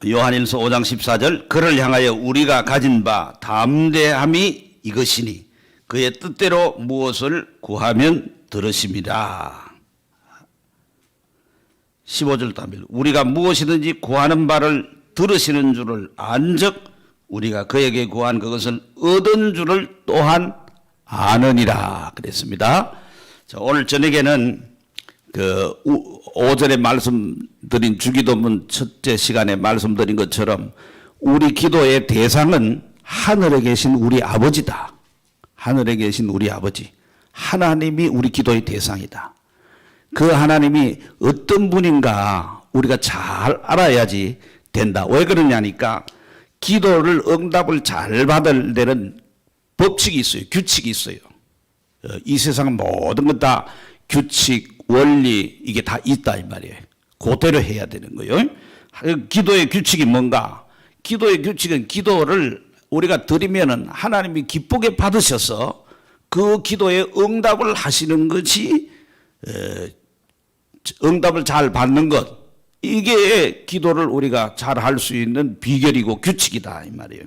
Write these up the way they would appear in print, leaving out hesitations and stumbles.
요한일서 5장 14절 그를 향하여 우리가 가진 바 담대함이 이것이니 그의 뜻대로 무엇을 구하면 들으심이라. 15절 답일 우리가 무엇이든지 구하는 바를 들으시는 줄을 안즉 우리가 그에게 구한 그것을 얻은 줄을 또한 아느니라 그랬습니다. 자, 오늘 저녁에는 오전에 말씀드린 주기도문 첫째 시간에 말씀드린 것처럼 우리 기도의 대상은 하늘에 계신 우리 아버지다. 하늘에 계신 우리 아버지. 하나님이 우리 기도의 대상이다. 그 하나님이 어떤 분인가 우리가 잘 알아야지 된다. 왜 그러냐니까 기도를 응답을 잘 받을 데는 법칙이 있어요. 규칙이 있어요. 이 세상 모든 것 다 규칙, 원리 이게 다 있다 이 말이에요. 그대로 해야 되는 거예요. 기도의 규칙이 뭔가? 기도의 규칙은 기도를 우리가 드리면은 하나님이 기쁘게 받으셔서 그 기도에 응답을 하시는 것이 응답을 잘 받는 것 이게 기도를 우리가 잘 할 수 있는 비결이고 규칙이다 이 말이에요.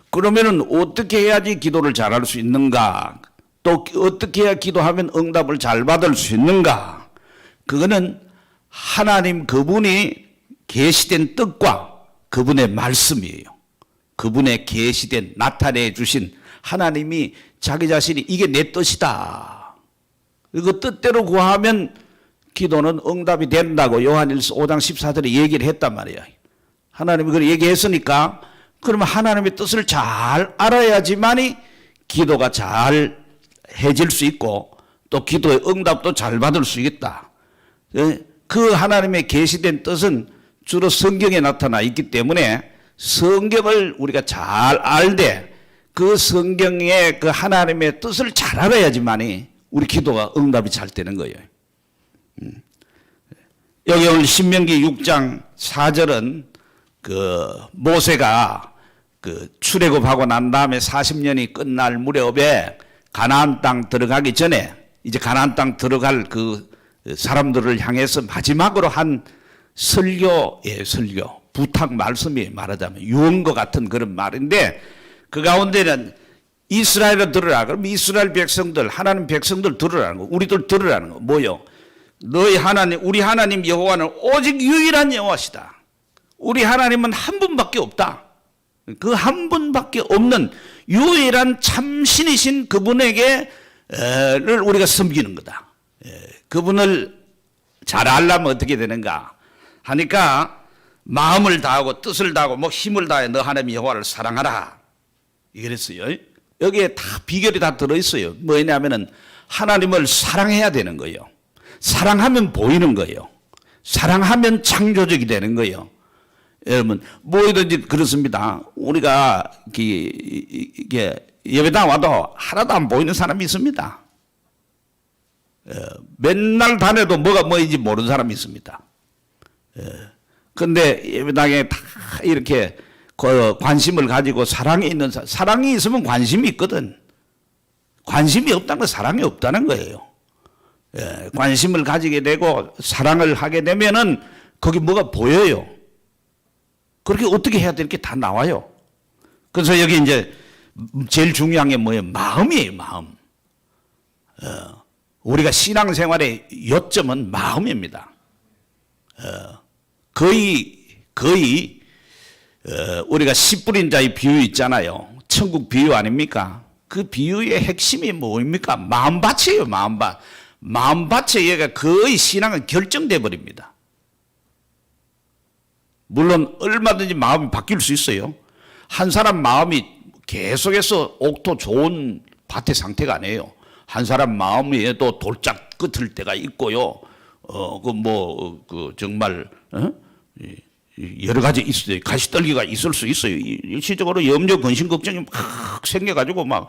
그러면은 어떻게 해야지 기도를 잘 할 수 있는가? 또 어떻게 해야 기도하면 응답을 잘 받을 수 있는가? 그거는 하나님 그분이 계시된 뜻과 그분의 말씀이에요. 그분의 계시된 나타내 주신 하나님이 자기 자신이 이게 내 뜻이다. 그 뜻대로 구하면 기도는 응답이 된다고 요한일서 5장 14절에 얘기를 했단 말이에요. 하나님이 그걸 얘기했으니까 그러면 하나님의 뜻을 잘 알아야지만이 기도가 잘 해질 수 있고 또 기도의 응답도 잘 받을 수 있다. 그 하나님의 계시된 뜻은 주로 성경에 나타나 있기 때문에 성경을 우리가 잘 알되 그 성경의 그 하나님의 뜻을 잘 알아야지만이 우리 기도가 응답이 잘 되는 거예요. 여기 오늘 신명기 6장 4절은 모세가 출애굽하고 난 다음에 40년이 끝날 무렵에 가나안 땅 들어가기 전에 이제 가나안 땅 들어갈 그 사람들을 향해서 마지막으로 한 설교의 설교, 부탁 말씀이 말하자면 유언과 같은 그런 말인데 그 가운데는 이스라엘을 들으라. 그럼 이스라엘 백성들, 하나님 백성들 들으라는 거, 우리들 들으라는 거 뭐요? 너희 하나님, 우리 하나님 여호와는 오직 유일한 여호와시다. 우리 하나님은 한 분밖에 없다. 그 한 분밖에 없는 유일한 참신이신 그분에게를 우리가 섬기는 거다. 그분을 잘 알려면 어떻게 되는가 하니까 마음을 다하고 뜻을 다하고 뭐 힘을 다해 너 하나님 여호와를 사랑하라. 이랬어요. 여기에 다 비결이 다 들어있어요. 뭐냐면은 하나님을 사랑해야 되는 거예요. 사랑하면 보이는 거예요. 사랑하면 창조적이 되는 거예요. 여러분 뭐든지 그렇습니다. 우리가 이게 예배당 와도 하나도 안 보이는 사람이 있습니다. 맨날 다녀도 뭐가 뭐인지 모르는 사람이 있습니다. 그런데 예배당에 다 이렇게 관심을 가지고 사랑이 있는 사랑이 있으면 관심이 있거든. 관심이 없다는 건 사랑이 없다는 거예요. 관심을 가지게 되고 사랑을 하게 되면은 거기 뭐가 보여요. 그렇게 어떻게 해야 될 게 다 나와요. 그래서 여기 이제 제일 중요한 게 뭐예요? 마음이에요, 마음. 우리가 신앙생활의 요점은 마음입니다. 거의 우리가 씨 뿌린 자의 비유 있잖아요. 천국 비유 아닙니까? 그 비유의 핵심이 뭡니까? 마음밭이에요, 마음밭. 마음밭에 얘가 거의 신앙은 결정돼 버립니다. 물론 얼마든지 마음이 바뀔 수 있어요. 한 사람 마음이 계속해서 옥토 좋은 밭의 상태가 아니에요. 한 사람 마음이 또 돌짝 끝을 때가 있고요. 정말 여러 가지 있어요. 가시떨기가 있을 수 있어요. 일시적으로 염려, 근심, 걱정이 막 생겨가지고 막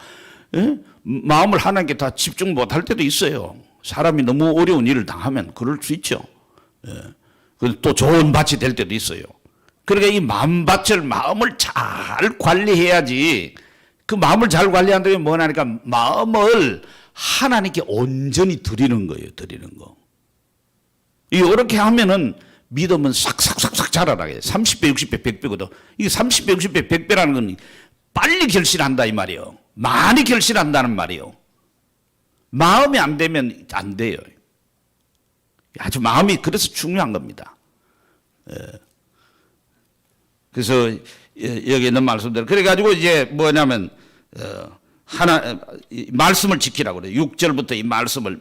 마음을 하나님께 다 집중 못할 때도 있어요. 사람이 너무 어려운 일을 당하면 그럴 수 있죠. 또 좋은 밭이 될 때도 있어요. 그러니까 이 마음밭을 마음을 잘 관리해야지. 그 마음을 잘 관리한다면 뭐냐니까 마음을 하나님께 온전히 드리는 거예요. 드리는 거. 이렇게 하면은 믿으면 싹싹싹싹 자라나게. 30배, 60배, 100배거든. 이게 30배, 60배, 100배라는 건 빨리 결실한다 이 말이에요. 많이 결실한다는 말이에요. 마음이 안 되면 안 돼요. 아주 마음이 그래서 중요한 겁니다. 그래서 여기 있는 말씀대로 그래가지고 이제 뭐냐면 하나 말씀을 지키라고 그래요. 6절부터 이 말씀을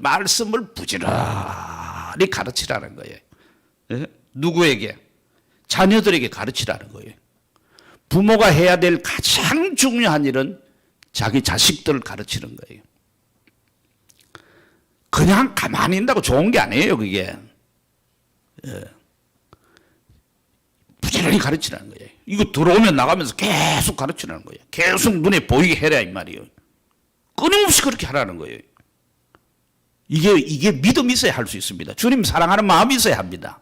부지런히 가르치라는 거예요. 누구에게? 자녀들에게 가르치라는 거예요. 부모가 해야 될 가장 중요한 일은 자기 자식들을 가르치는 거예요. 그냥 가만히 있다고 좋은 게 아니에요, 그게. 부지런히 가르치라는 거예요. 이거 들어오면 나가면서 계속 가르치라는 거예요. 계속 눈에 보이게 해라 이 말이에요. 끊임없이 그렇게 하라는 거예요. 이게 믿음이 있어야 할 수 있습니다. 주님 사랑하는 마음이 있어야 합니다.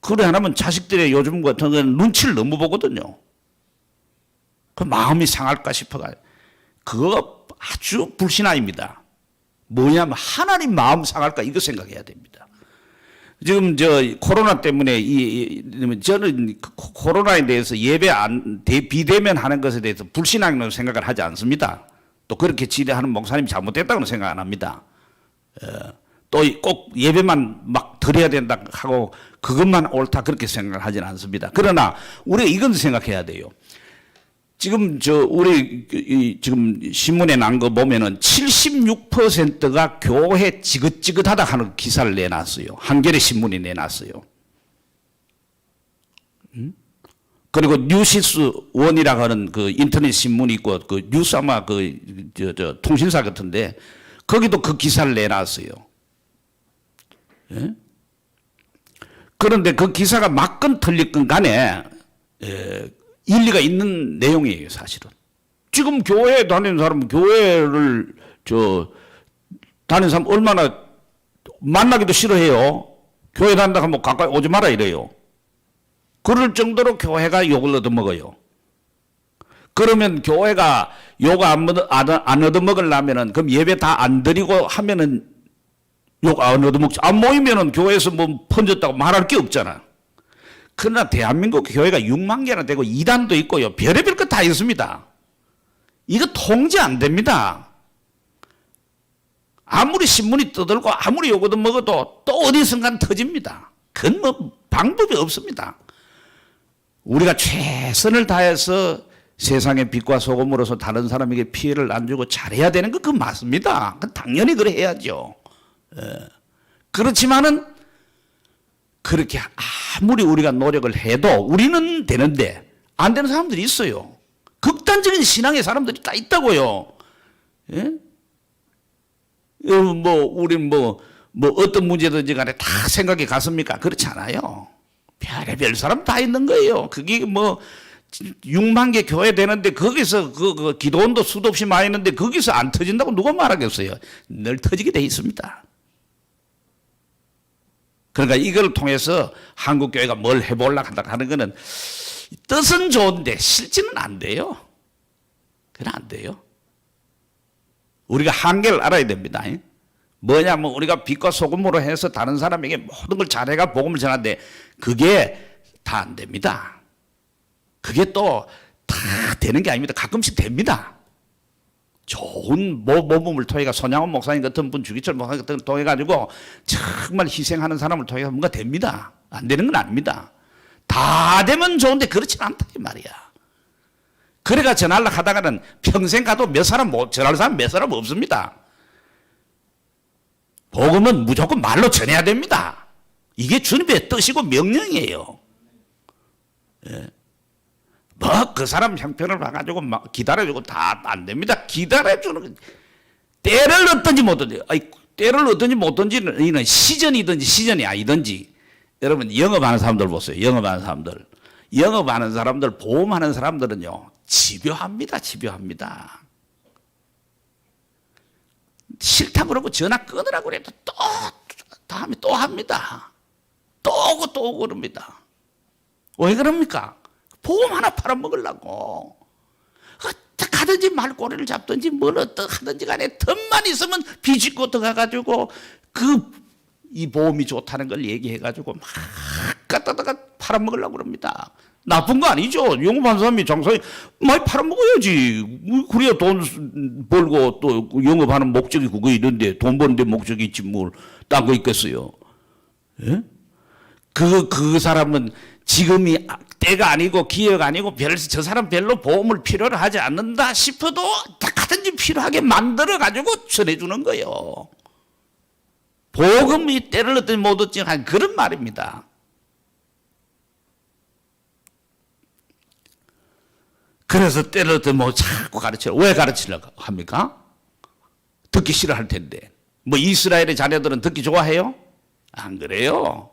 그래 안 하면 자식들의 요즘 같은 건 눈치를 너무 보거든요. 그 마음이 상할까 싶어가 그거 아주 불신앙입니다. 뭐냐면 하나님 마음 상할까 이거 생각해야 됩니다. 지금 코로나 때문에 저는 코로나에 대해서 예배 비대면 하는 것에 대해서 불신앙으로 생각을 하지 않습니다. 또 그렇게 지대하는 목사님이 잘못됐다고는 생각 안 합니다. 또 꼭 예배만 막 드려야 된다 하고 그것만 옳다 그렇게 생각을 하지는 않습니다. 그러나 우리가 이건 생각해야 돼요. 지금 우리 지금 신문에 난 거 보면은 76%가 교회 지긋지긋하다 하는 기사를 내놨어요. 한겨레 신문이 내놨어요. 그리고 뉴시스 원이라고 하는 그 인터넷 신문이 있고 그 뉴스 아마 통신사 같은데 거기도 그 기사를 내놨어요. 예? 그런데 그 기사가 맞건 틀리건 간에 일리가 있는 내용이에요, 사실은. 지금 교회 다니는 사람은 교회를 다니는 사람 얼마나 만나기도 싫어해요. 교회 다닌다 하면 가까이 오지 마라 이래요. 그럴 정도로 교회가 욕을 얻어먹어요. 그러면 교회가 욕 안 얻어먹으려면은 그럼 예배 다 안 드리고 하면은 욕 안 얻어먹지. 안 모이면은 교회에서 뭐 퍼졌다고 말할 게 없잖아. 그러나 대한민국 교회가 6만 개나 되고 이단도 있고요. 별의별 것 다 있습니다. 이거 통제 안 됩니다. 아무리 신문이 떠들고 아무리 욕 얻어먹어도 또 어디선가 터집니다. 그건 뭐 방법이 없습니다. 우리가 최선을 다해서 세상의 빛과 소금으로서 다른 사람에게 피해를 안 주고 잘해야 되는 거 그건 맞습니다. 당연히 그래 해야죠. 그렇지만은 그렇게 아무리 우리가 노력을 해도 우리는 되는데 안 되는 사람들이 있어요. 극단적인 신앙의 사람들이 다 있다고요. 예? 우린 어떤 문제든지 간에 다 생각이 갔습니까? 그렇지 않아요. 별의별 사람 다 있는 거예요. 그게 6만 개 교회 되는데 거기서 그 기도원도 수도 없이 많이 있는데 거기서 안 터진다고 누가 말하겠어요? 늘 터지게 돼 있습니다. 그러니까 이걸 통해서 한국 교회가 뭘 해보려고 한다 하는 거는 뜻은 좋은데 실제는 안 돼요. 그건 안 돼요. 우리가 한계를 알아야 됩니다. 뭐냐면 우리가 빛과 소금으로 해서 다른 사람에게 모든 걸 잘해가 복음을 전하는데 그게 다 안 됩니다. 그게 또 다 되는 게 아닙니다. 가끔씩 됩니다. 좋은 모범을 통해가 손양원 목사님 같은 분, 주기철 목사님 같은 걸 통해 가지고 정말 희생하는 사람을 통해서 뭔가 됩니다. 안 되는 건 아닙니다. 다 되면 좋은데 그렇지는 않다 이 말이야. 그래가 전하려고 하다가는 평생 가도 전할 사람 몇 사람 없습니다. 복음은 무조건 말로 전해야 됩니다. 이게 주님의 뜻이고 명령이에요. 예. 그 사람 형편을 봐가지고 막 기다려주고 다 안 됩니다. 기다려주는 때를 얻든지 못든지, 때를 얻든지 못든지는 이는 시전이든지 시전이 아니든지. 여러분 영업하는 사람들 보세요. 영업하는 사람들, 보험하는 사람들은요 집요합니다. 싫다 그러고 전화 끊으라고 그래도 또 다음에 또 합니다. 또 오고 그럽니다. 왜 그럽니까? 보험 하나 팔아먹으려고. 어떻게 하든지 말꼬리를 잡든지 뭘 어떻게 하든지 간에 틈만 있으면 비집고 들어가가지고 이 보험이 좋다는 걸 얘기해가지고 막 갖다가 팔아먹으려고 그럽니다. 나쁜 거 아니죠. 영업하는 사람이 장사에 많이 팔아먹어야지. 그래야 돈 벌고 또 영업하는 목적이 그거 있는데 돈 버는데 목적이 있지 뭘 딴 거 있겠어요. 예? 그 사람은 지금이 때가 아니고 기회가 아니고 저 사람 별로 보험을 필요로 하지 않는다 싶어도 어떻게든지 필요하게 만들어 가지고 전해주는 거예요. 복음이 때를 얻든지 못 얻든지 한 그런 말입니다. 그래서 때를 얻든지 뭐 자꾸 가르쳐요. 왜 가르치려고 합니까? 듣기 싫어할 텐데. 뭐 이스라엘의 자녀들은 듣기 좋아해요? 안 그래요.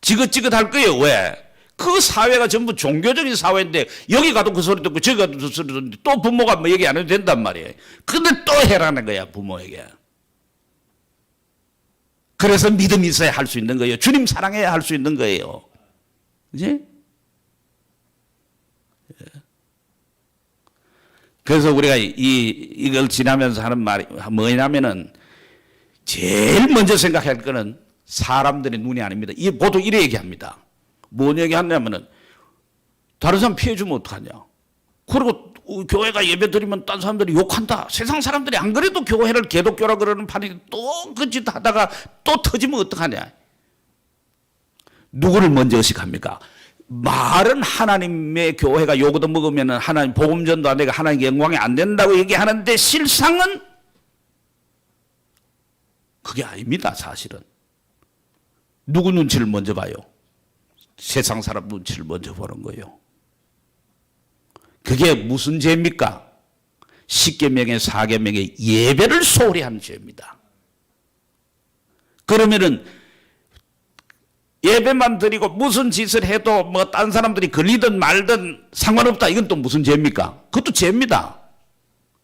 지긋지긋할 거예요. 왜? 그 사회가 전부 종교적인 사회인데 여기 가도 그 소리 듣고 저기 가도 그 소리 듣는데 또 부모가 뭐 얘기 안 해도 된단 말이에요. 근데 또 해라는 거야 부모에게. 그래서 믿음이 있어야 할 수 있는 거예요. 주님 사랑해야 할 수 있는 거예요. 그지? 그래서 우리가 이걸 지나면서 하는 말이 뭐냐면은 제일 먼저 생각할 거는 사람들의 눈이 아닙니다. 보통 이래 얘기합니다. 뭔 얘기하냐면은 다른 사람 피해주면 어떡하냐. 그리고 교회가 예배 드리면 딴 사람들이 욕한다. 세상 사람들이 안 그래도 교회를 개독교라 그러는 판이 또 그 짓 하다가 또 터지면 어떡하냐. 누구를 먼저 의식합니까? 말은 하나님의 교회가 요거도 먹으면 하나님 복음전도 안 되고 하나님 영광이 안 된다고 얘기하는데 실상은 그게 아닙니다. 사실은. 누구 눈치를 먼저 봐요? 세상 사람 눈치를 먼저 보는 거예요. 그게 무슨 죄입니까? 십계명의 사계명의 예배를 소홀히 하는 죄입니다. 그러면은 예배만 드리고 무슨 짓을 해도 뭐 딴 사람들이 걸리든 말든 상관없다. 이건 또 무슨 죄입니까? 그것도 죄입니다.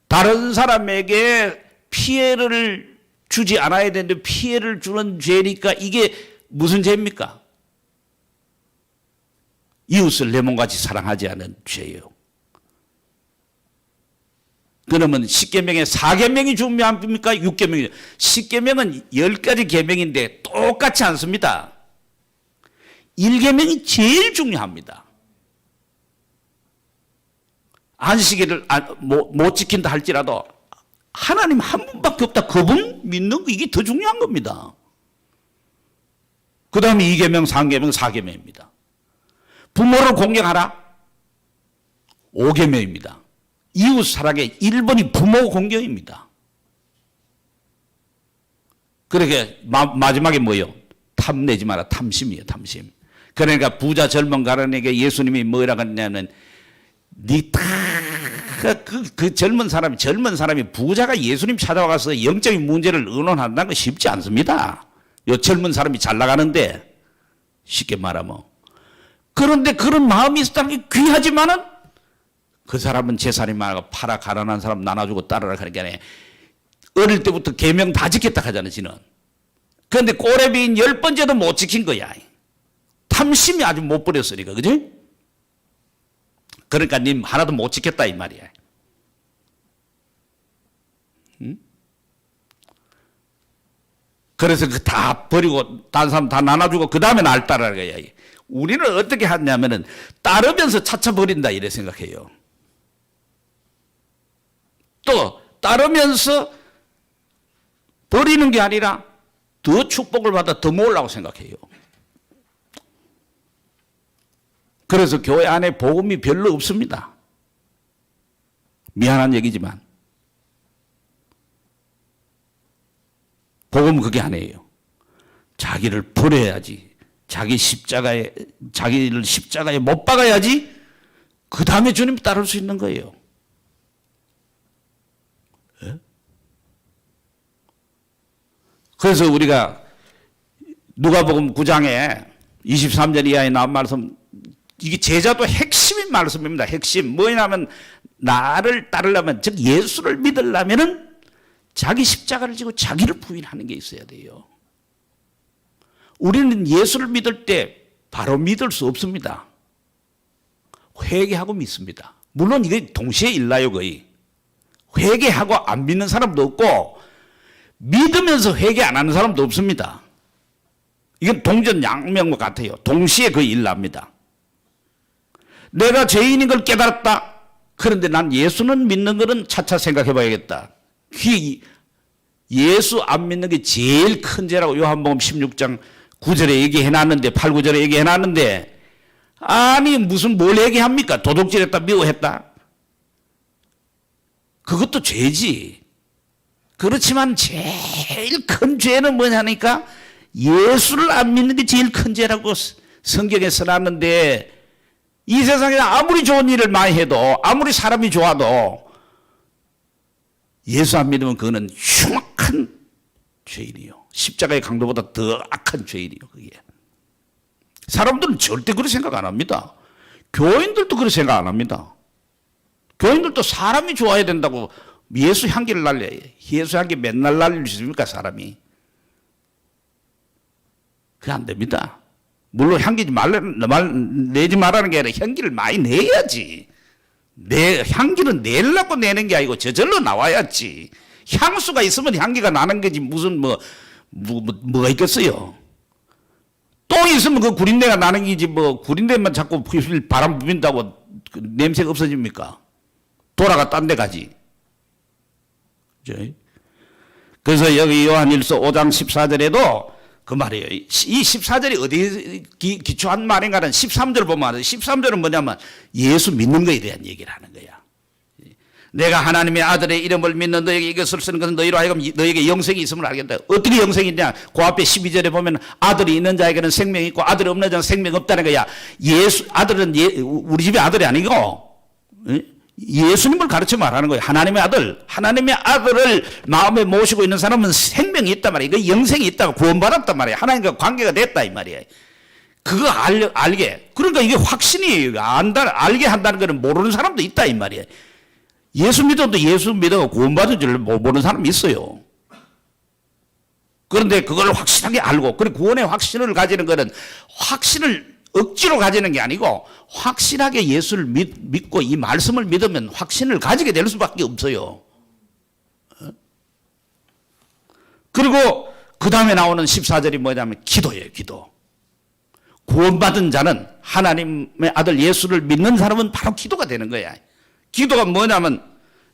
다른 사람에게 피해를 주지 않아야 되는데 피해를 주는 죄니까 이게 무슨 죄입니까? 이웃을 내 몸같이 사랑하지 않은 죄예요. 그러면 십계명의 사계명이 중요합니까? 육계명이. 십계명은 10가지 계명인데 똑같지 않습니다. 1계명이 제일 중요합니다. 안식일을 못 지킨다 할지라도 하나님 한 분밖에 없다. 그분 믿는 거 이게 더 중요한 겁니다. 그 다음에 2계명, 3계명, 4계명입니다. 부모를 공경하라. 5계명입니다. 이웃 사랑의 1번이 부모 공경입니다. 그러게 마지막에 뭐예요? 탐내지 마라. 탐심이에요. 탐심. 그러니까 부자 젊은 가론에게 예수님이 뭐라고 했냐면 그 젊은 사람이 부자가 예수님 찾아와서 영적인 문제를 의논한다는 건 쉽지 않습니다. 요 젊은 사람이 잘 나가는데 쉽게 말하면. 그런데 그런 마음이 있었다는 게 귀하지만은 그 사람은 재산이 많아가 팔아 가난한 사람 나눠주고 따르라 하니까 어릴 때부터 계명 다 지켰다 하잖아 지는. 그런데 꼬레비인 10번째도 못 지킨 거야. 탐심이 아주 못 버렸으니까. 그지? 그러니까 님 하나도 못 지켰다 이 말이야. 응? 그래서 그 다 버리고 다른 사람 다 나눠주고 그 다음에 날 따르라 거야. 우리는 어떻게 하냐면은 따르면서 차차 버린다 이래 생각해요. 또 따르면서 버리는 게 아니라 더 축복을 받아 더 모으려고 생각해요. 그래서 교회 안에 복음이 별로 없습니다. 미안한 얘기지만 복음은 그게 아니에요. 자기를 버려야지. 자기를 십자가에 못 박아야지 그 다음에 주님 따를 수 있는 거예요. 예? 그래서 우리가 누가복음 9장에 23절 이하에 나온 말씀, 이게 제자도 핵심인 말씀입니다. 핵심 뭐냐면 나를 따르려면, 즉 예수를 믿으려면은 자기 십자가를 지고 자기를 부인하는 게 있어야 돼요. 우리는 예수를 믿을 때 바로 믿을 수 없습니다. 회개하고 믿습니다. 물론 이게 동시에 일나요 거의. 회개하고 안 믿는 사람도 없고 믿으면서 회개 안 하는 사람도 없습니다. 이건 동전양면과 같아요. 동시에 그 일납니다. 내가 죄인인 걸 깨달았다. 그런데 난 예수는 믿는 거는 차차 생각해 봐야겠다. 예수 안 믿는 게 제일 큰 죄라고 요한복음 16장 9절에 얘기해 놨는데 8, 9절에 얘기해 놨는데 아니 무슨 뭘 얘기합니까? 도둑질했다 미워했다. 그것도 죄지. 그렇지만 제일 큰 죄는 뭐냐니까 예수를 안 믿는 게 제일 큰 죄라고 성경에 써놨는데 이 세상에 아무리 좋은 일을 많이 해도 아무리 사람이 좋아도 예수 안 믿으면 그거는 흉악한 죄인이요. 십자가의 강도보다 더 악한 죄인이요. 그게. 사람들은 절대 그렇게 생각 안 합니다. 교인들도 그렇게 생각 안 합니다. 교인들도 사람이 좋아야 된다고 예수 향기를 날려야 해요. 예수 향기 맨날 날릴 수 있습니까 사람이? 그게 안 됩니다. 물론 향기 내지 말라는 게 아니라 향기를 많이 내야지. 향기는 내려고 내는 게 아니고 저절로 나와야지. 향수가 있으면 향기가 나는 거지 무슨 뭐가 있겠어요. 똥이 있으면 그 구린내가 나는 거지 뭐 구린내만 자꾸 바람 부빈다고 그 냄새가 없어집니까? 돌아가 딴 데 가지. 그래서 여기 요한일서 5장 14절에도 그 말이에요. 이 14절이 어디에 기초한 말인가는 13절 보면 13절은 뭐냐면 예수 믿는 거에 대한 얘기를 하는 거야. 내가 하나님의 아들의 이름을 믿는 너에게 이것을 쓰는 것은 너희로 하여금 너에게 영생이 있음을 알겠다. 어떻게 영생이 있냐? 그 앞에 12절에 보면 아들이 있는 자에게는 생명이 있고 아들이 없는 자는 생명이 없다는 거야. 아들은 우리 집의 아들이 아니고 예수님을 가르쳐 말하는 거예요. 하나님의 아들을 마음에 모시고 있는 사람은 생명이 있단 말이에요. 그 영생이 있다고 구원받았단 말이에요. 하나님과 관계가 됐다 이 말이에요. 그거 알게. 그러니까 이게 확신이에요. 알게 한다는 거는 모르는 사람도 있다 이 말이에요. 예수 믿어도 예수 믿어 구원받은 줄 모르는 사람이 있어요. 그런데 그걸 확실하게 알고, 그리고 구원의 확신을 가지는 거는 확신을 억지로 가지는 게 아니고 확실하게 예수를 믿고 이 말씀을 믿으면 확신을 가지게 될 수밖에 없어요. 그리고 그 다음에 나오는 14절이 뭐냐면 기도예요. 기도. 구원받은 자는 하나님의 아들 예수를 믿는 사람은 바로 기도가 되는 거야. 기도가 뭐냐면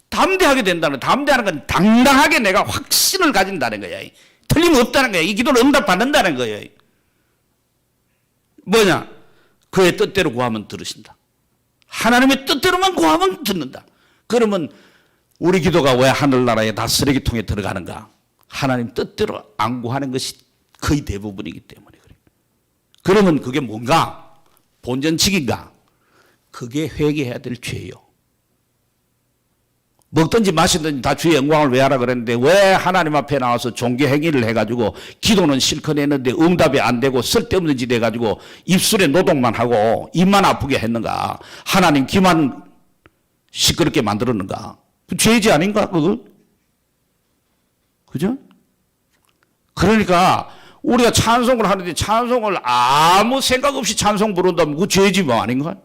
담대하게 된다는 거야. 담대하는 건 당당하게 내가 확신을 가진다는 거야. 틀림없다는 거야. 이 기도를 응답받는다는 거예요. 뭐냐? 그의 뜻대로 구하면 들으신다. 하나님의 뜻대로만 구하면 듣는다. 그러면 우리 기도가 왜 하늘나라에 다 쓰레기통에 들어가는가? 하나님 뜻대로 안 구하는 것이 거의 대부분이기 때문에 그래요. 그러면 그게 뭔가? 본전치기인가? 그게 회개해야 될 죄예요. 먹든지 마시든지 다 주의 영광을 왜 하라 그랬는데 왜 하나님 앞에 나와서 종교 행위를 해가지고 기도는 실컷 했는데 응답이 안 되고 쓸데없는 짓 해가지고 입술에 노동만 하고 입만 아프게 했는가? 하나님 귀만 시끄럽게 만들었는가? 그 죄지 아닌가 그거? 그죠? 그러니까 우리가 찬송을 하는데 찬송을 아무 생각 없이 찬송 부른다면 그 죄지 뭐 아닌가?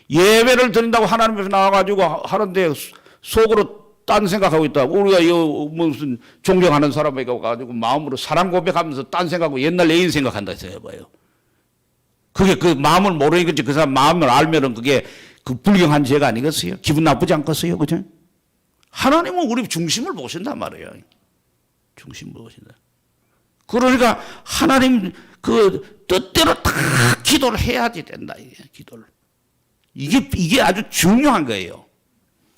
예배를 드린다고 하나님 앞에 나와가지고 하는데 속으로 딴 생각하고 있다. 우리가 무슨 존경하는 사람에게 가지고 마음으로 사랑 고백하면서 딴 생각하고 옛날 애인 생각한다 해서 해봐요. 그게 그 마음을 모르는 거지. 그 사람 마음을 알면은 그게 그 불경한 죄가 아니겠어요? 기분 나쁘지 않겠어요? 그죠? 하나님은 우리 중심을 보신단 말이에요. 중심을 보신다. 그러니까 하나님 그 뜻대로 다 기도를 해야지 된다. 기도를. 이게 아주 중요한 거예요.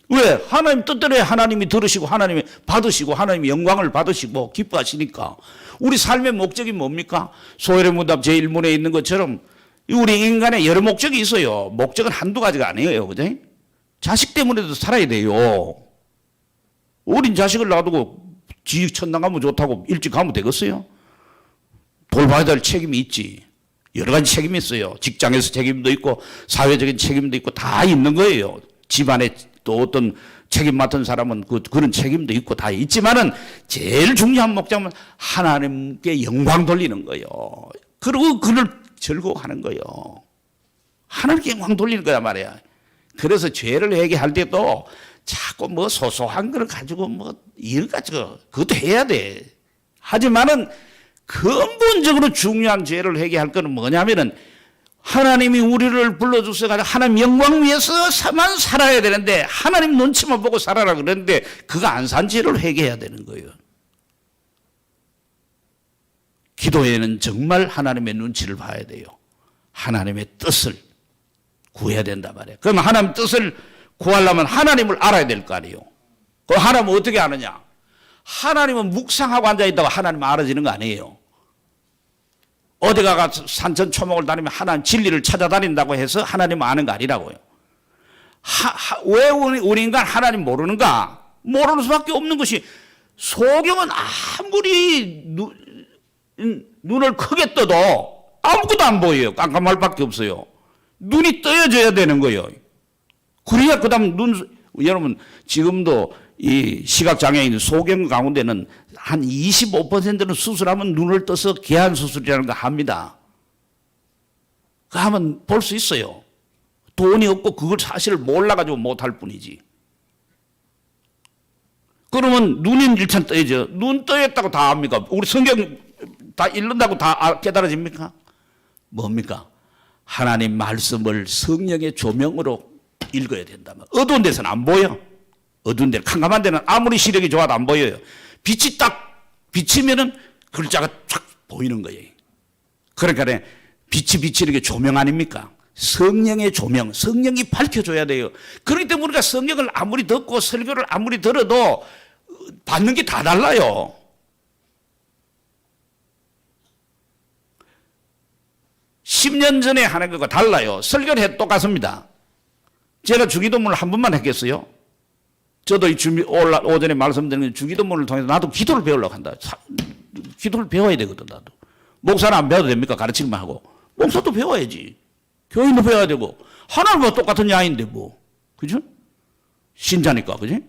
왜? 하나님 뜻대로 하나님이 들으시고 하나님이 받으시고 하나님이 영광을 받으시고 기뻐하시니까. 우리 삶의 목적이 뭡니까? 소열의 문답 제1문에 있는 것처럼 우리 인간의 여러 목적이 있어요. 목적은 한두 가지가 아니에요. 그죠? 자식 때문에도 살아야 돼요. 어린 자식을 놔두고 지 천당 가면 좋다고 일찍 가면 되겠어요? 돌봐야 될 책임이 있지. 여러 가지 책임이 있어요. 직장에서 책임도 있고 사회적인 책임도 있고 다 있는 거예요. 집안에 또 어떤 책임 맡은 사람은 그런 책임도 있고 다 있지만은 제일 중요한 목적은 하나님께 영광 돌리는 거예요. 그리고 그를 즐거워하는 거예요. 하나님께 영광 돌리는 거야 말이야. 그래서 죄를 회개할 때도 자꾸 뭐 소소한 걸 가지고 뭐 일 가지고 그것도 해야 돼. 하지만은 근본적으로 중요한 죄를 회개할 것은 뭐냐면은 하나님이 우리를 불러주셔서 하나님 영광 위해서만 살아야 되는데 하나님 눈치만 보고 살아라 그랬는데 그거 안 산 죄를 회개해야 되는 거예요. 기도에는 정말 하나님의 눈치를 봐야 돼요. 하나님의 뜻을 구해야 된단 말이에요. 그럼 하나님 뜻을 구하려면 하나님을 알아야 될 거 아니에요. 그럼 하나님은 어떻게 아느냐? 하나님은 묵상하고 앉아있다고 하나님 알아지는 거 아니에요. 어디 가가 산천 초목을 다니면 하나님 진리를 찾아다닌다고 해서 하나님 아는 거 아니라고요. 왜 우리 인간 하나님 모르는가? 모르는 수밖에 없는 것이 소경은 아무리 눈을 크게 떠도 아무것도 안 보여요. 깜깜할 밖에 없어요. 눈이 떠여져야 되는 거예요. 그래야 그 다음 여러분 지금도 이 시각장애인 소경 가운데는 한 25%는 수술하면 눈을 떠서 개한 수술이라는 거 합니다. 그거 하면 볼 수 있어요. 돈이 없고 그걸 사실 몰라가지고 못할 뿐이지. 그러면 눈이 일단 떠야죠. 눈 떠였다고 다 압니까? 우리 성경 다 읽는다고 다 깨달아집니까? 뭡니까? 하나님 말씀을 성령의 조명으로 읽어야 된다면 어두운 데서는 안 보여. 어두운 데, 캄캄한 데는 아무리 시력이 좋아도 안 보여요. 빛이 딱 비치면은 글자가 쫙 보이는 거예요. 그러니까 빛이 비치는 게 조명 아닙니까? 성령의 조명, 성령이 밝혀줘야 돼요. 그렇기 때문에 우리가 성경을 아무리 듣고 설교를 아무리 들어도 받는 게 다 달라요. (10년) 전에 하는 것과 달라요. 설교를 해도 똑같습니다. 제가 주기도문을 한 번만 했겠어요? 저도 오전에 말씀드린 주기도문을 통해서 나도 기도를 배우려고 한다. 기도를 배워야 되거든, 나도. 목사는 안 배워도 됩니까? 가르치기만 하고. 목사도 배워야지. 교인도 배워야 되고. 하나님과 똑같은 야인데 뭐. 그죠? 신자니까, 그지?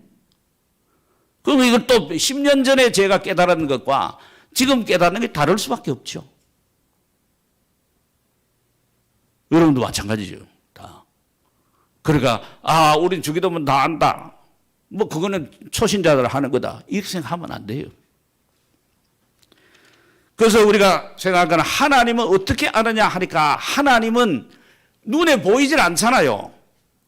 그럼 이걸 또 10년 전에 제가 깨달은 것과 지금 깨달은 게 다를 수밖에 없죠. 여러분도 마찬가지죠. 다. 그러니까, 우린 주기도문 다 안다. 뭐, 그거는 초신자들 하는 거다. 이렇게 생각하면 안 돼요. 그래서 우리가 생각하는 하나님은 어떻게 아느냐 하니까 하나님은 눈에 보이질 않잖아요.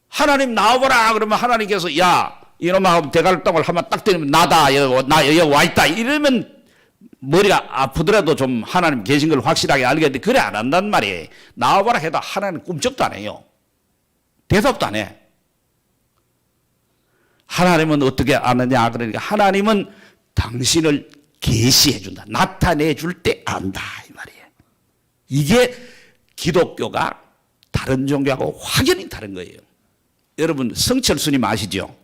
하나님 나와보라 그러면 하나님께서 야, 이놈아 대갈똥을 한번 딱 때리면 나다. 나 여기 와있다. 이러면 머리가 아프더라도 좀 하나님 계신 걸 확실하게 알겠는데 그래 안 한단 말이에요. 나와보라 해도 하나님 꿈쩍도 안 해요. 대답도 안 해. 하나님은 어떻게 아느냐 그러니까 하나님은 당신을 계시해 준다. 나타내 줄 때 안다 이 말이에요. 이게 기독교가 다른 종교하고 확연히 다른 거예요. 여러분 성철 스님 아시죠?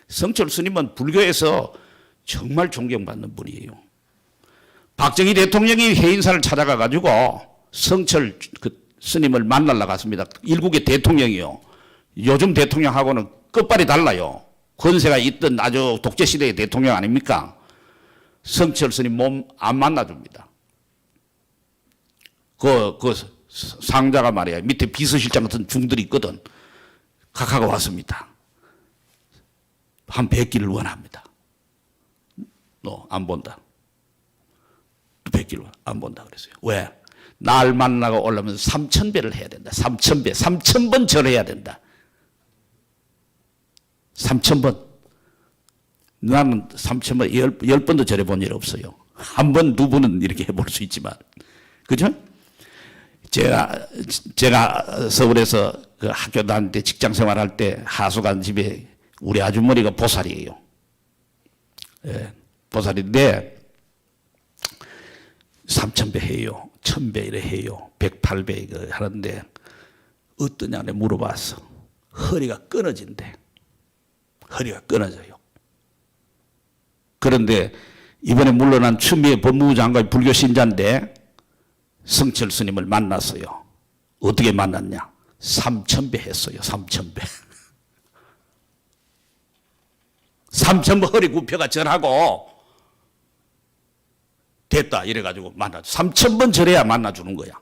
성철 스님은 불교에서 정말 존경받는 분이에요. 박정희 대통령이 해인사를 찾아가 가지고 성철 스님을 만나러 갔습니다. 일국의 대통령이요. 요즘 대통령하고는 끝발이 달라요. 권세가 있던 아주 독재시대의 대통령 아닙니까? 성철 스님 몸 안 만나줍니다. 그 상자가 말이야. 밑에 비서실장 같은 중들이 있거든. 각하가 왔습니다. 한 100기를 원합니다. 너 안 본다. 또 100기를 안 본다 그랬어요. 왜? 날 만나고 올라면 3000배를 해야 된다. 3000배. 3000번 절해야 된다. 3000번. 나는 3000번, 10번도 절해본 일 없어요. 한 번, 두 번은 이렇게 해볼 수 있지만. 그죠? 제가 서울에서 그 학교 다닐 때 직장 생활할 때 하수관 집에 우리 아주머니가 보살이에요. 예, 보살인데 3000배 해요. 1000배 이래 해요. 108배 이거 하는데 어떠냐 물어봤어. 허리가 끊어진대. 허리가 끊어져요. 그런데 이번에 물러난 추미애 법무부 장관이 불교 신자인데 성철 스님을 만났어요. 어떻게 만났냐? 3000배 했어요. 3000배. 3000번 허리 굽혀가 절하고 됐다 이래가지고 만나죠. 3000번 절해야 만나주는 거야.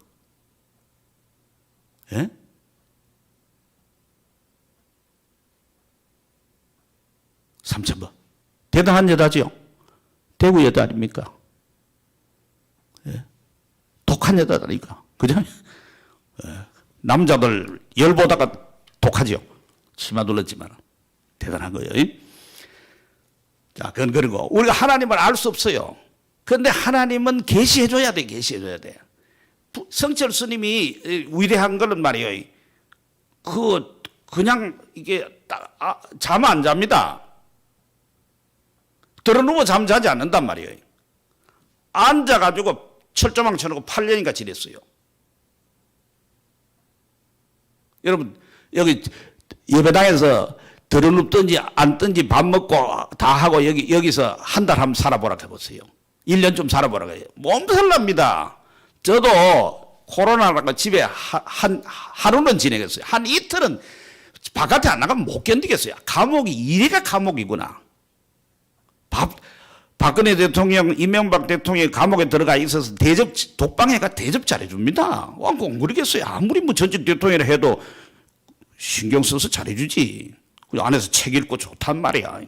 예? 대단한 여자지요. 대구 여자 아닙니까? 예? 독한 여자다니까. 그죠? 남자들 열보다가 독하죠. 치마 둘렀지만. 대단한 거예요. 자, 그건 그리고 우리가 하나님을 알 수 없어요. 그런데 하나님은 계시해줘야 돼, 계시해줘야 돼. 성철 스님이 위대한 거는 말이에요. 그냥 이게 잠 안 잡니다. 들어누워 잠자지 않는단 말이에요. 앉아가지고 철조망 쳐놓고 8년인가 지냈어요. 여러분, 여기 예배당에서 들어눕든지 앉든지 밥 먹고 다 하고 여기서 한 달 한번 살아보라 해보세요. 1년 좀 살아보라 해요. 몸살납니다. 저도 코로나라고 집에 하루는 지내겠어요. 한 이틀은 바깥에 안 나가면 못 견디겠어요. 감옥이 이래가 감옥이구나. 박근혜 대통령, 이명박 대통령이 감옥에 들어가 있어서 독방에가 대접 잘해줍니다. 꼭 모르겠어요. 아무리 뭐 전직 대통령이라 해도 신경 써서 잘해주지. 그 안에서 책 읽고 좋단 말이야.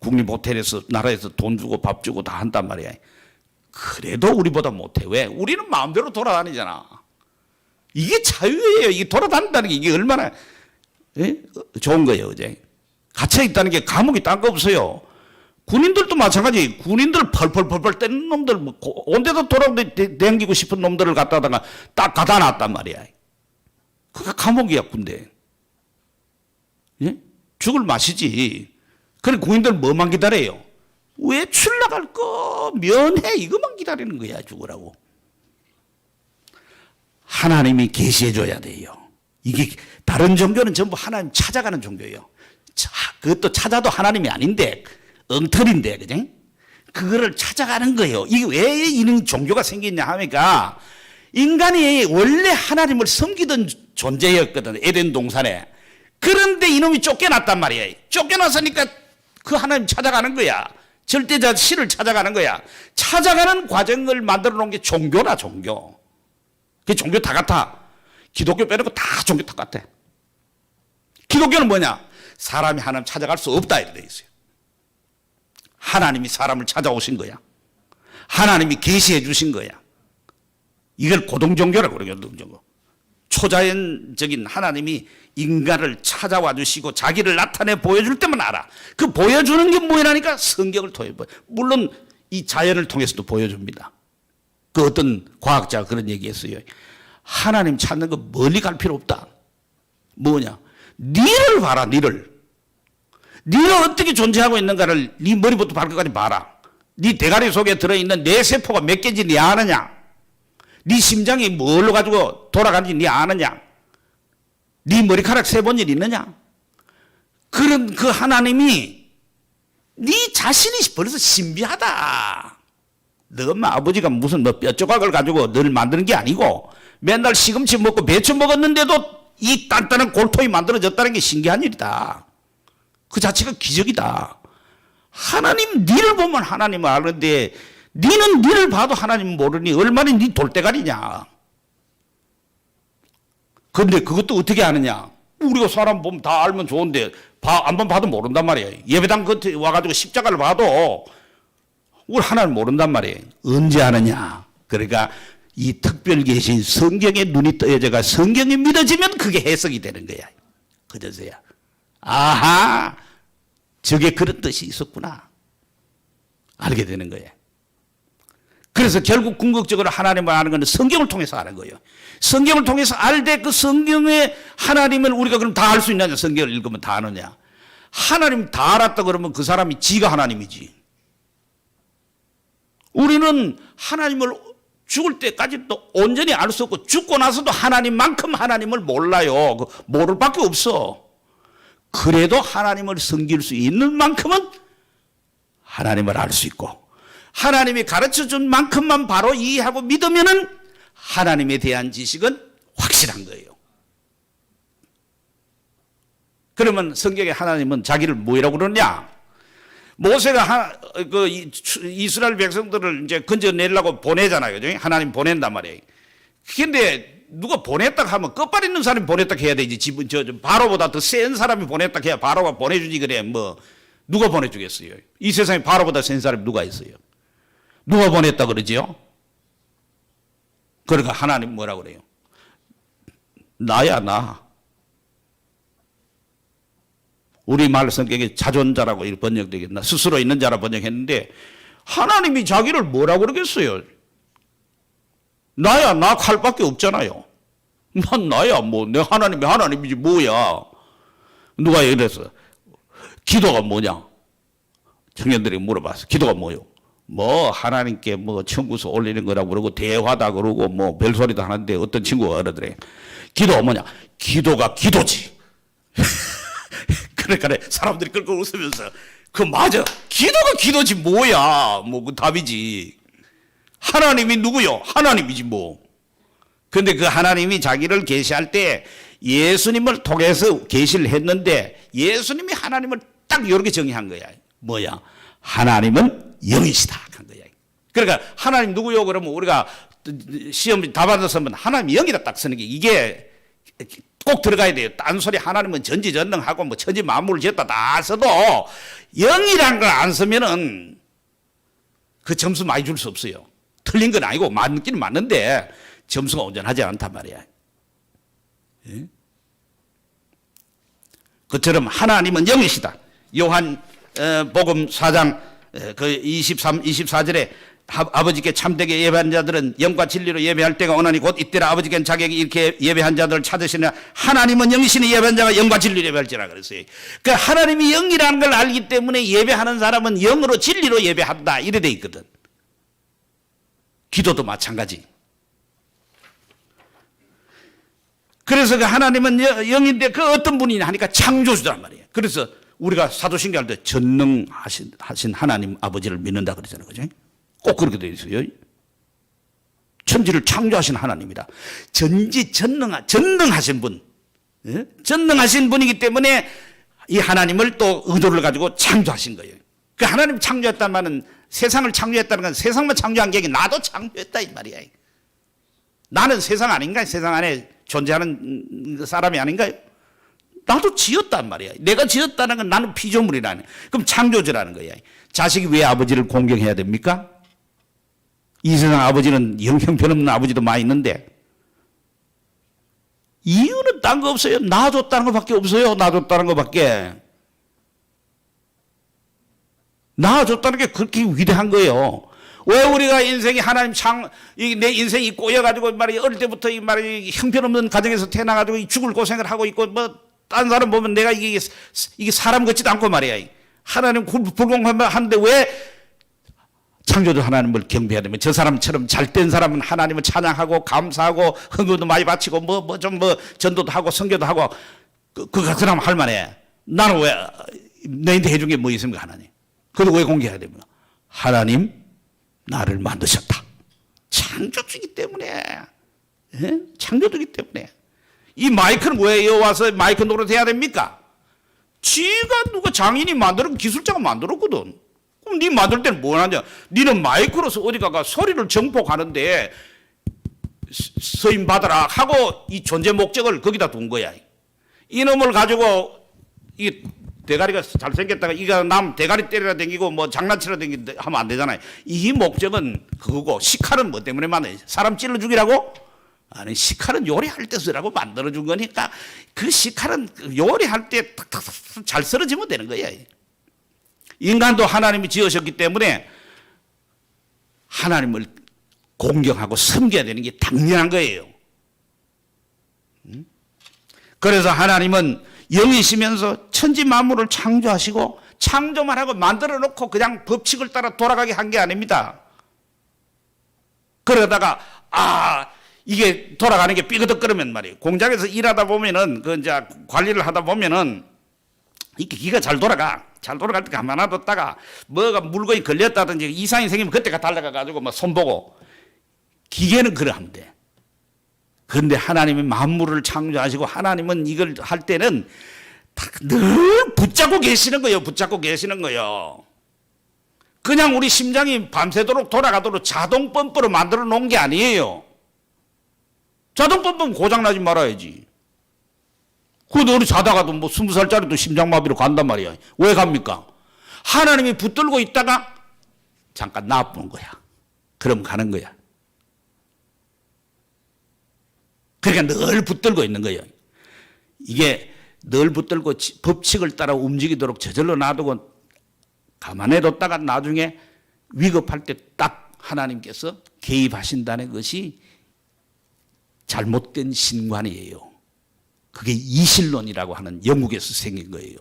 국립호텔에서 나라에서 돈 주고 밥 주고 다 한단 말이야. 그래도 우리보다 못해. 왜? 우리는 마음대로 돌아다니잖아. 이게 자유예요. 이게 돌아다닌다는 게 이게 얼마나 좋은 거예요. 어제 갇혀 있다는 게 감옥이 딴 거 없어요. 군인들도 마찬가지. 군인들 펄펄펄펄 때리는 놈들 온데도 돌아다니고 싶은 놈들을 갖다가 딱 가다 놨단 말이야. 그게 감옥이야. 군대. 예? 죽을 맛이지. 그래 군인들 뭐만 기다려요? 외출 나갈 거 면회 이것만 기다리는 거야. 죽으라고. 하나님이 계시해 줘야 돼요. 이게 다른 종교는 전부 하나님 찾아가는 종교예요. 그것도 찾아도 하나님이 아닌데 엉터리인데, 그죠? 그거를 찾아가는 거예요. 이게 왜 이런 종교가 생겼냐 하니까 인간이 원래 하나님을 섬기던 존재였거든. 에덴 동산에. 그런데 이놈이 쫓겨났단 말이에요. 쫓겨났으니까 그 하나님 찾아가는 거야. 절대자 신을 찾아가는 거야. 찾아가는 과정을 만들어 놓은 게 종교라, 종교. 그 종교 다 같아. 기독교 빼놓고 다 종교 다 같아. 기독교는 뭐냐? 사람이 하나님 찾아갈 수 없다 이렇게 돼 있어요. 하나님이 사람을 찾아오신 거야. 하나님이 계시해 주신 거야. 이걸 고동종교라고 그래요. 고동종교. 초자연적인 하나님이 인간을 찾아와 주시고 자기를 나타내 보여줄 때만 알아. 그 보여주는 게 뭐라니까? 성경을 통해 보여. 물론 이 자연을 통해서도 보여줍니다. 그 어떤 과학자가 그런 얘기했어요. 하나님 찾는 거 멀리 갈 필요 없다. 뭐냐? 니를 봐라, 니를. 니가 어떻게 존재하고 있는가를 니 머리부터 발끝까지 봐라. 니 대가리 속에 들어있는 내 세포가 몇 개인지 니 아느냐? 니 심장이 뭘로 가지고 돌아가는지 니 아느냐? 니 머리카락 세본 일 있느냐? 그런 그 하나님이 니 자신이 벌써 신비하다. 너 엄마 아버지가 무슨 뭐 뼈조각을 가지고 늘 만드는 게 아니고 맨날 시금치 먹고 배추 먹었는데도 이 단단한 골통이 만들어졌다는 게 신기한 일이다. 그 자체가 기적이다. 하나님 니를 보면 하나님을 아는데 니는 니를 봐도 하나님 모르니 얼마나 니 돌대가리냐. 그런데 그것도 어떻게 아느냐. 우리가 사람 보면 다 알면 좋은데 한번 봐도 모른단 말이에요. 예배당 겉에 와가지고 십자가를 봐도 우리 하나님 모른단 말이에요. 언제 아느냐. 그러니까 이 특별 계신 성경에 눈이 떠져가 성경이 믿어지면 그게 해석이 되는 거야. 그저서야. 아하, 저게 그런 뜻이 있었구나. 알게 되는 거예요. 그래서 결국 궁극적으로 하나님을 아는 것은 성경을 통해서 아는 거예요. 성경을 통해서 알 때 그 성경의 하나님을 우리가 그럼 다 알 수 있느냐? 성경을 읽으면 다 아느냐? 하나님 다 알았다 그러면 그 사람이 지가 하나님이지. 우리는 하나님을 죽을 때까지도 온전히 알 수 없고 죽고 나서도 하나님만큼 하나님을 몰라요. 모를 밖에 없어. 그래도 하나님을 섬길 수 있는 만큼은 하나님을 알 수 있고 하나님이 가르쳐준 만큼만 바로 이해하고 믿으면은 하나님에 대한 지식은 확실한 거예요. 그러면 성경에 하나님은 자기를 뭐라고 그러냐? 모세가 이스라엘 백성들을 이제 건져내려고 보내잖아요. 그죠? 하나님 보낸단 말이에요. 근데 누가 보냈다 하면 끝발 있는 사람이 보냈다 해야 되지. 바로보다 더 센 사람이 보냈다 해야 바로가 보내주지. 그래. 뭐 누가 보내주겠어요? 이 세상에 바로보다 센 사람이 누가 있어요? 누가 보냈다 그러지요? 그러니까 하나님 뭐라고 그래요? 나야 나. 우리말 성격에 자존자라고 번역되겠나? 스스로 있는 자라 번역했는데 하나님이 자기를 뭐라고 그러겠어요? 나야 나 칼밖에 없잖아요. 난 나야 뭐 내 하나님이 하나님이지 뭐야. 누가 이랬어? 기도가 뭐냐? 청년들이 물어봤어. 기도가 뭐요? 뭐 하나님께 뭐 청구서 올리는 거라고 그러고 대화다 그러고 뭐 별소리도 하는데 어떤 친구가 그러더래. 기도가 뭐냐? 기도가 기도지. 그러니까 사람들이 끌끌 웃으면서 그 맞아. 기도가 기도지 뭐야. 뭐 그 답이지. 하나님이 누구요? 하나님이지 뭐. 근데 그 하나님이 자기를 계시할 때 예수님을 통해서 계시를 했는데 예수님이 하나님을 딱 이렇게 정의한 거야. 뭐야? 하나님은 영이시다 한 거야. 그러니까 하나님 누구요? 그러면 우리가 시험 다 받았으면 하나님 영이다 딱 쓰는 게 이게 꼭 들어가야 돼요. 딴소리 하나님은 전지전능하고 뭐 천지 만물을 지었다 다 써도 영이란 걸 안 쓰면은 그 점수 많이 줄 수 없어요. 틀린 건 아니고 맞긴 맞는데 점수가 온전하지 않단 말이야. 예? 그처럼 하나님은 영이시다. 요한 복음 4장 그 23, 24절에 아버지께 참되게 예배한 자들은 영과 진리로 예배할 때가 오나니 곧 이때라 아버지께는 자기에게 이렇게 예배한 자들을 찾으시나 하나님은 영이시니 예배한 자가 영과 진리로 예배할지라 그랬어요. 그러니까 하나님이 영이라는 걸 알기 때문에 예배하는 사람은 영으로 진리로 예배한다 이래 돼 있거든. 기도도 마찬가지. 그래서 그 하나님은 영인데 그 어떤 분이냐 하니까 창조주란 말이에요. 그래서 우리가 사도신경할 때 전능하신 하나님 아버지를 믿는다 그러잖아요. 그죠? 꼭 그렇게 되어 있어요. 천지를 창조하신 하나님이다. 전능하신 분. 예? 전능하신 분이기 때문에 이 하나님을 또 의도를 가지고 창조하신 거예요. 그 하나님 창조했다는 말은 세상을 창조했다는 건 세상만 창조한 게 아니라 나도 창조했다 이 말이야. 나는 세상 아닌가? 세상 안에 존재하는 사람이 아닌가요? 나도 지었단 말이야. 내가 지었다는 건 나는 피조물이라는. 그럼 창조주라는 거야. 자식이 왜 아버지를 공경해야 됩니까? 이 세상 아버지는 형편없는 아버지도 많이 있는데 이유는 딴 거 없어요. 낳아줬다는 것밖에 없어요. 낳아줬다는 것밖에. 낳아줬다는 게 그렇게 위대한 거예요. 왜 우리가 인생이 하나님 내 인생이 꼬여가지고 말이야 어릴 때부터 이 말이 형편없는 가정에서 태어나가지고 죽을 고생을 하고 있고 뭐 딴 사람 보면 내가 이게 사람 같지도 않고 말이야. 하나님 불공하는데 왜 창조주 하나님을 경배해야 되면 저 사람처럼 잘된 사람은 하나님을 찬양하고 감사하고 헌금도 많이 바치고 뭐 전도도 하고 선교도 하고 그 사람 할 만해. 나는 왜 너희한테 해준 게 뭐 있습니까 하나님? 그래도 왜 공개해야 됩니까? 하나님 나를 만드셨다. 창조주기 때문에. 예? 창조주기 때문에. 이 마이크는 왜 와서 마이크 노릇해야 됩니까? 지가 누가 장인이 만들었고 기술자가 만들었거든. 그럼 네 만들 때는 뭐 하냐? 니는 마이크로서 어디 가가 소리를 정복하는데 서임 받아라 하고 이 존재 목적을 거기다 둔 거야. 이놈을 가지고 이 대가리가 잘생겼다가 이가 남 대가리 때리라 댕기고 뭐 장난치라 댕기고 하면 안 되잖아요. 이 목적은 그거고 시칼은 뭐 때문에 만드냐? 사람 찔러 죽이라고? 아니 시칼은 요리할 때 쓰라고 만들어준 거니까 그 시칼은 요리할 때 잘 썰어지면 되는 거야. 인간도 하나님이 지으셨기 때문에 하나님을 공경하고 섬겨야 되는 게 당연한 거예요. 그래서 하나님은 영이시면서 천지 만물을 창조하시고 창조만 하고 만들어 놓고 그냥 법칙을 따라 돌아가게 한 게 아닙니다. 그러다가 이게 돌아가는 게 삐그덕거리면 말이에요. 공장에서 일하다 보면은 그 이제 관리를 하다 보면은 이게 기가 잘 돌아가. 잘 돌아갈 때 가만 놔뒀다가 뭐가 물건이 걸렸다든지 이상이 생기면 그때가 달려가 가지고 막 손보고 기계는 그러하면 돼. 그런데 하나님이 만물을 창조하시고 하나님은 이걸 할 때는 늘 붙잡고 계시는 거예요. 붙잡고 계시는 거예요. 그냥 우리 심장이 밤새도록 돌아가도록 자동 펌프로 만들어 놓은 게 아니에요. 자동 펌프는 고장나지 말아야지. 그런데 우리 자다가도 뭐 20살짜리도 심장마비로 간단 말이야. 왜 갑니까? 하나님이 붙들고 있다가 잠깐 놔보는 거야. 그럼 가는 거야. 그러니까 늘 붙들고 있는 거예요. 이게 늘 붙들고 법칙을 따라 움직이도록 저절로 놔두고 가만히 뒀다가 나중에 위급할 때 딱 하나님께서 개입하신다는 것이 잘못된 신관이에요. 그게 이신론이라고 하는 영국에서 생긴 거예요.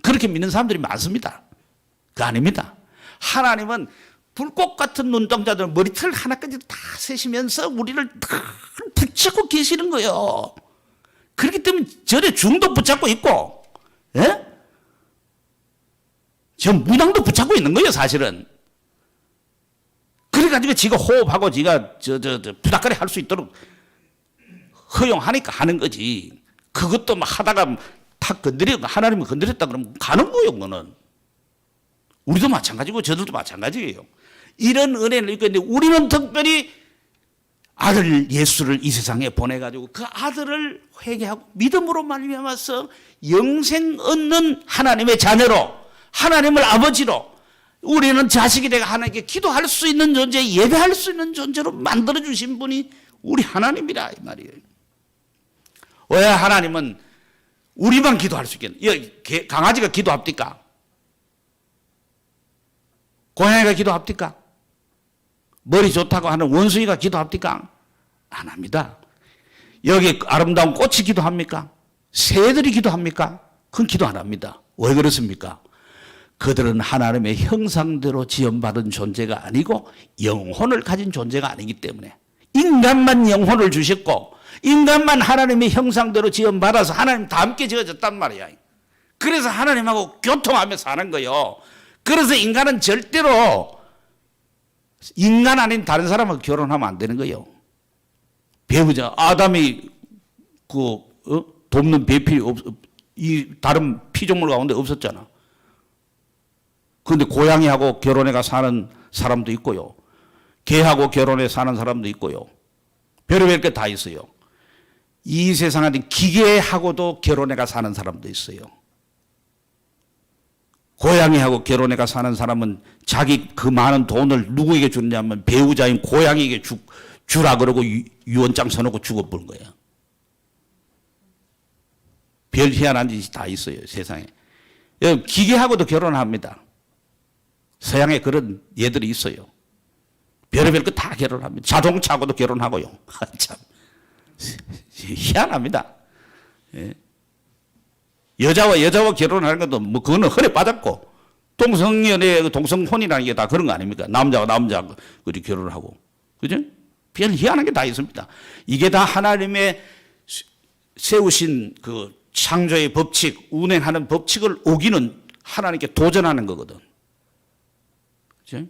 그렇게 믿는 사람들이 많습니다. 그거 아닙니다. 하나님은 불꽃 같은 눈동자들 머리털 하나까지 다 세시면서 우리를 다 붙잡고 계시는 거예요. 그렇기 때문에 절에 중도 붙잡고 있고, 예? 저 무당도 붙잡고 있는 거예요, 사실은. 그래가지고 지가 호흡하고 지가 부닥거리 할 수 있도록 허용하니까 하는 거지. 그것도 막 하다가 탁 건드리고 하나님을 건드렸다 그러면 가는 거예요, 그거는. 우리도 마찬가지고 저들도 마찬가지예요. 이런 은혜를 입고 있는데 우리는 특별히 아들 예수를 이 세상에 보내가지고 그 아들을 회개하고 믿음으로 말미암아서 영생 얻는 하나님의 자녀로, 하나님을 아버지로, 우리는 자식이 되어 하나님께 기도할 수 있는 존재, 예배할 수 있는 존재로 만들어주신 분이 우리 하나님이라 이 말이에요. 왜 하나님은 우리만 기도할 수 있겠냐? 강아지가 기도합니까? 고양이가 기도합니까? 머리 좋다고 하는 원숭이가 기도합니까? 안 합니다. 여기 아름다운 꽃이 기도합니까? 새들이 기도합니까? 그건 기도 안 합니다. 왜 그렇습니까? 그들은 하나님의 형상대로 지음받은 존재가 아니고 영혼을 가진 존재가 아니기 때문에, 인간만 영혼을 주셨고 인간만 하나님의 형상대로 지음받아서 하나님 다 함께 지어졌단 말이야. 그래서 하나님하고 교통하며 사는 거예요. 그래서 인간은 절대로 인간 아닌 다른 사람하고 결혼하면 안 되는 거예요. 배우자 아담이 돕는 배필이 이 다른 피조물 가운데 없었잖아. 그런데 고양이하고 결혼해가 사는 사람도 있고요. 개하고 결혼해 사는 사람도 있고요. 별의별 게 다 있어요. 이 세상에 기계하고도 결혼해가 사는 사람도 있어요. 고양이하고 결혼해가 사는 사람은 자기 그 많은 돈을 누구에게 주느냐면 배우자인 고양이에게 주라 그러고 유언장 써놓고 죽어버린 거야. 별 희한한 짓이 다 있어요, 세상에. 기계하고도 결혼합니다. 서양에 그런 예들이 있어요. 별의별 거 다 결혼합니다. 자동차하고도 결혼하고요. 참 희한합니다. 예. 여자와 결혼하는 것도 뭐 그거는 헌에 빠졌고, 동성연애, 동성혼이라는 게 다 그런 거 아닙니까? 남자와 남자 그리 결혼하고, 그죠? 별 희한한 게 다 있습니다. 이게 다 하나님의 세우신 그 창조의 법칙, 운행하는 법칙을 어기는 하나님께 도전하는 거거든. 그죠?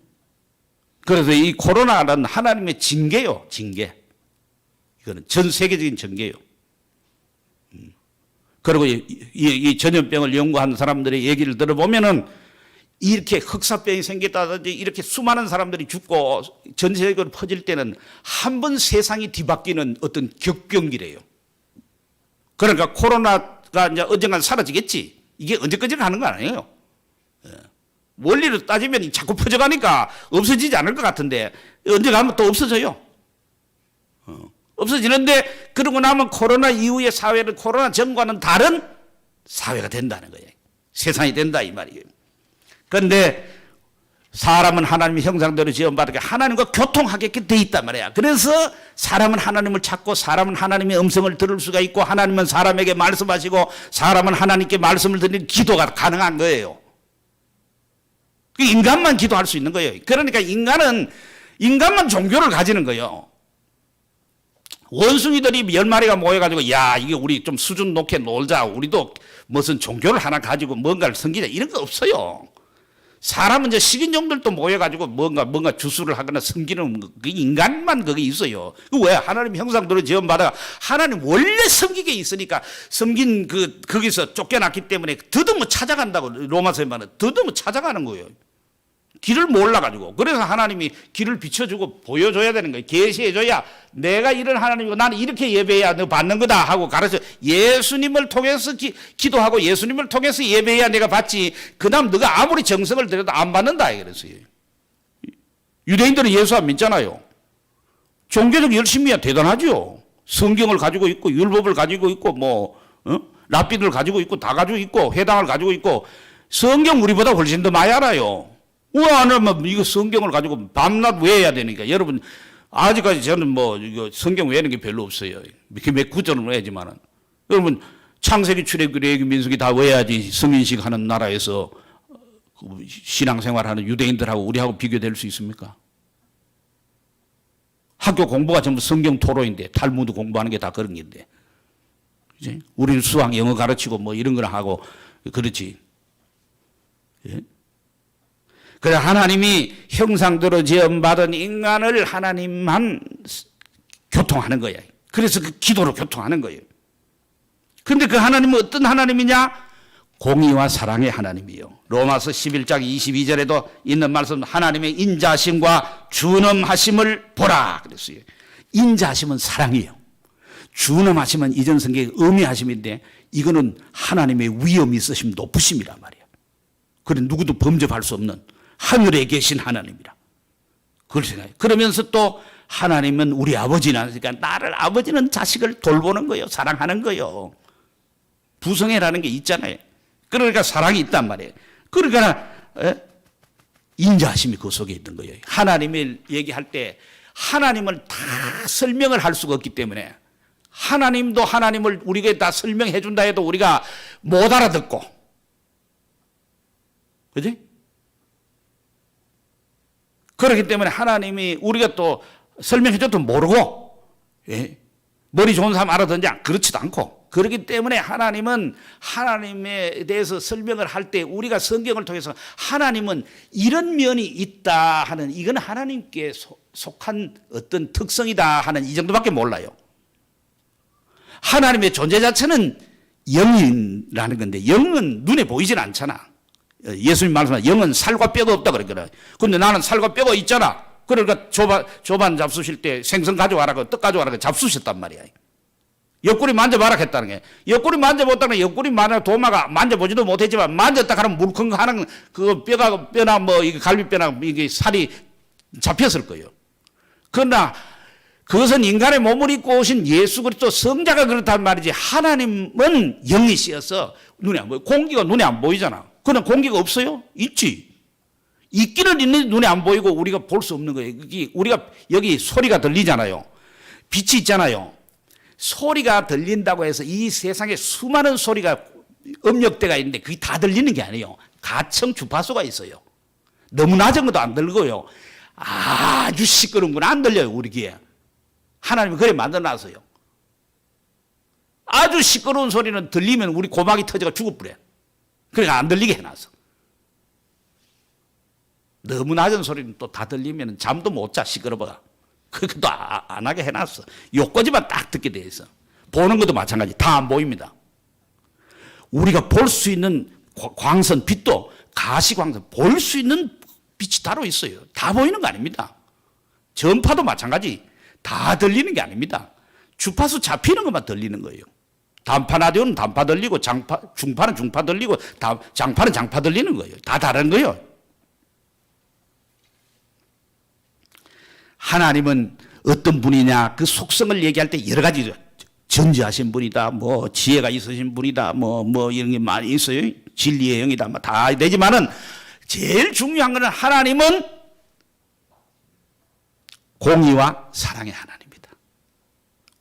그래서 이 코로나는 하나님의 징계요, 징계. 이거는 전 세계적인 징계요. 그리고 이 전염병을 연구하는 사람들의 얘기를 들어보면은 이렇게 흑사병이 생겼다든지 이렇게 수많은 사람들이 죽고 전 세계로 퍼질 때는 한 번 세상이 뒤바뀌는 어떤 격변기래요. 그러니까 코로나가 이제 언젠간 사라지겠지. 이게 언제까지 가는 거 아니에요. 원리로 따지면 자꾸 퍼져가니까 없어지지 않을 것 같은데 언제 가면 또 없어져요. 없어지는데 그러고 나면 코로나 이후의 사회는 코로나 전과는 다른 사회가 된다는 거예요. 세상이 된다 이 말이에요. 그런데 사람은 하나님의 형상대로 지음받게 하나님과 교통하게끔 돼 있단 말이야. 그래서 사람은 하나님을 찾고 사람은 하나님의 음성을 들을 수가 있고 하나님은 사람에게 말씀하시고 사람은 하나님께 말씀을 드리는 기도가 가능한 거예요. 인간만 기도할 수 있는 거예요. 그러니까 인간만 종교를 가지는 거예요. 원숭이들이 10마리가 모여가지고 야 이게 우리 좀 수준 높게 놀자, 우리도 무슨 종교를 하나 가지고 뭔가를 섬기자 이런 거 없어요. 사람은 이제 식인종들도 모여가지고 뭔가 주술을 하거나 섬기는 그 인간만 그게 있어요. 왜? 하나님 형상대로 지음받아 하나님 원래 섬기게 있으니까 섬긴 거기서 쫓겨났기 때문에 더듬어 찾아간다고. 로마서에 말은 더듬어 찾아가는 거예요. 길을 몰라가지고. 그래서 하나님이 길을 비춰주고 보여줘야 되는 거예요. 계시해줘야 내가 이런 하나님이고 나는 이렇게 예배해야 너 받는 거다 하고 가르쳐. 예수님을 통해서 기도하고 예수님을 통해서 예배해야 내가 받지. 그 다음 너가 아무리 정성을 들여도 안 받는다. 그랬어요. 유대인들은 예수 안 믿잖아요. 종교적 열심이야 대단하죠. 성경을 가지고 있고 율법을 가지고 있고 랍비들 가지고 있고 다 가지고 있고 회당을 가지고 있고 성경 우리보다 훨씬 더 많이 알아요. 왜 안 하면 이거 성경을 가지고 밤낮 외워야 되니까. 여러분 아직까지 저는 이거 성경 외우는 게 별로 없어요. 이렇게 몇 구절은 외우지만은 여러분 창세기 출애굽기 레위기 민수기 다 외워야지 성인식 하는 나라에서 신앙생활하는 유대인들하고 우리하고 비교될 수 있습니까? 학교 공부가 전부 성경 토로인데 탈무드 공부하는 게 다 그런 건데 그치? 우리는 수학 영어 가르치고 이런 걸 하고 그렇지. 예? 그래 하나님이 형상대로 지음받은 인간을 하나님만 교통하는 거야. 그래서 그 기도로 교통하는 거예요. 그런데 그 하나님은 어떤 하나님이냐? 공의와 사랑의 하나님이요. 로마서 11장 22절에도 있는 말씀 하나님의 인자하심과 준엄하심을 보라 그랬어요. 인자하심은 사랑이에요. 준엄하심은 이전 성경의 엄의하심인데 이거는 하나님의 위엄이 있으심 높으심이란 말이에요. 그래 누구도 범접할 수 없는 하늘에 계신 하나님이라. 그걸 생각해요. 그러면서 또 하나님은 우리 아버지나 그러니까 나를 아버지는 자식을 돌보는 거예요. 사랑하는 거예요. 부성애라는 게 있잖아요. 그러니까 사랑이 있단 말이에요. 그러니까 인자하심이 그 속에 있는 거예요. 하나님을 얘기할 때 하나님을 다 설명을 할 수가 없기 때문에 하나님도 하나님을 우리에게 다 설명해 준다 해도 우리가 못 알아듣고 그지? 그렇기 때문에 하나님이 우리가 또 설명해 줘도 모르고 머리 좋은 사람 알아듣냐? 그렇지도 않고 그렇기 때문에 하나님은 하나님에 대해서 설명을 할 때 우리가 성경을 통해서 하나님은 이런 면이 있다 하는 이건 하나님께 속한 어떤 특성이다 하는 이 정도밖에 몰라요. 하나님의 존재 자체는 영이라는 건데 영은 눈에 보이진 않잖아. 예수님 말씀하신 영은 살과 뼈가 없다 그랬거든. 근데 나는 살과 뼈가 있잖아. 그러니까 조반 잡수실 때 생선 가져와라, 떡 가져와라 잡수셨단 말이야. 옆구리 만져봐라 했다는 게. 옆구리 만져봤다는 게 옆구리 도마가 만져보지도 못했지만 만졌다 하면 물컹하는 그 뼈나 이게 갈비뼈나 이게 살이 잡혔을 거예요. 그러나 그것은 인간의 몸을 입고 오신 예수 그리스도 성자가 그렇단 말이지 하나님은 영이시여서 눈에 안 보여. 공기가 눈에 안 보이잖아. 그러나 공기가 없어요? 있지. 있기는 있는데 눈에 안 보이고 우리가 볼 수 없는 거예요. 우리가 여기 소리가 들리잖아요. 빛이 있잖아요. 소리가 들린다고 해서 이 세상에 수많은 소리가 음역대가 있는데 그게 다 들리는 게 아니에요. 가청 주파수가 있어요. 너무 낮은 것도 안 들리고요. 아주 시끄러운 건 안 들려요. 우리 귀에. 하나님이 그래 만들어놨어요. 아주 시끄러운 소리는 들리면 우리 고막이 터져가 죽어버려. 그러니까 안 들리게 해놨어. 너무 낮은 소리는 또 다 들리면 잠도 못 자, 시끄러워가. 그것도 안 하게 해놨어. 요까지만 딱 듣게 돼 있어. 보는 것도 마찬가지. 다 안 보입니다. 우리가 볼 수 있는 광선, 빛도 가시광선, 볼 수 있는 빛이 따로 있어요. 다 보이는 거 아닙니다. 전파도 마찬가지. 다 들리는 게 아닙니다. 주파수 잡히는 것만 들리는 거예요. 단파 라디오는 단파 들리고 중파는 중파 들리고 장파는 장파 들리는 거예요. 다 다른 거예요. 하나님은 어떤 분이냐 그 속성을 얘기할 때 여러 가지 전지하신 분이다 지혜가 있으신 분이다 이런 게 많이 있어요. 진리의 영이다 다 되지만은 제일 중요한 것은 하나님은 공의와 사랑의 하나님이다.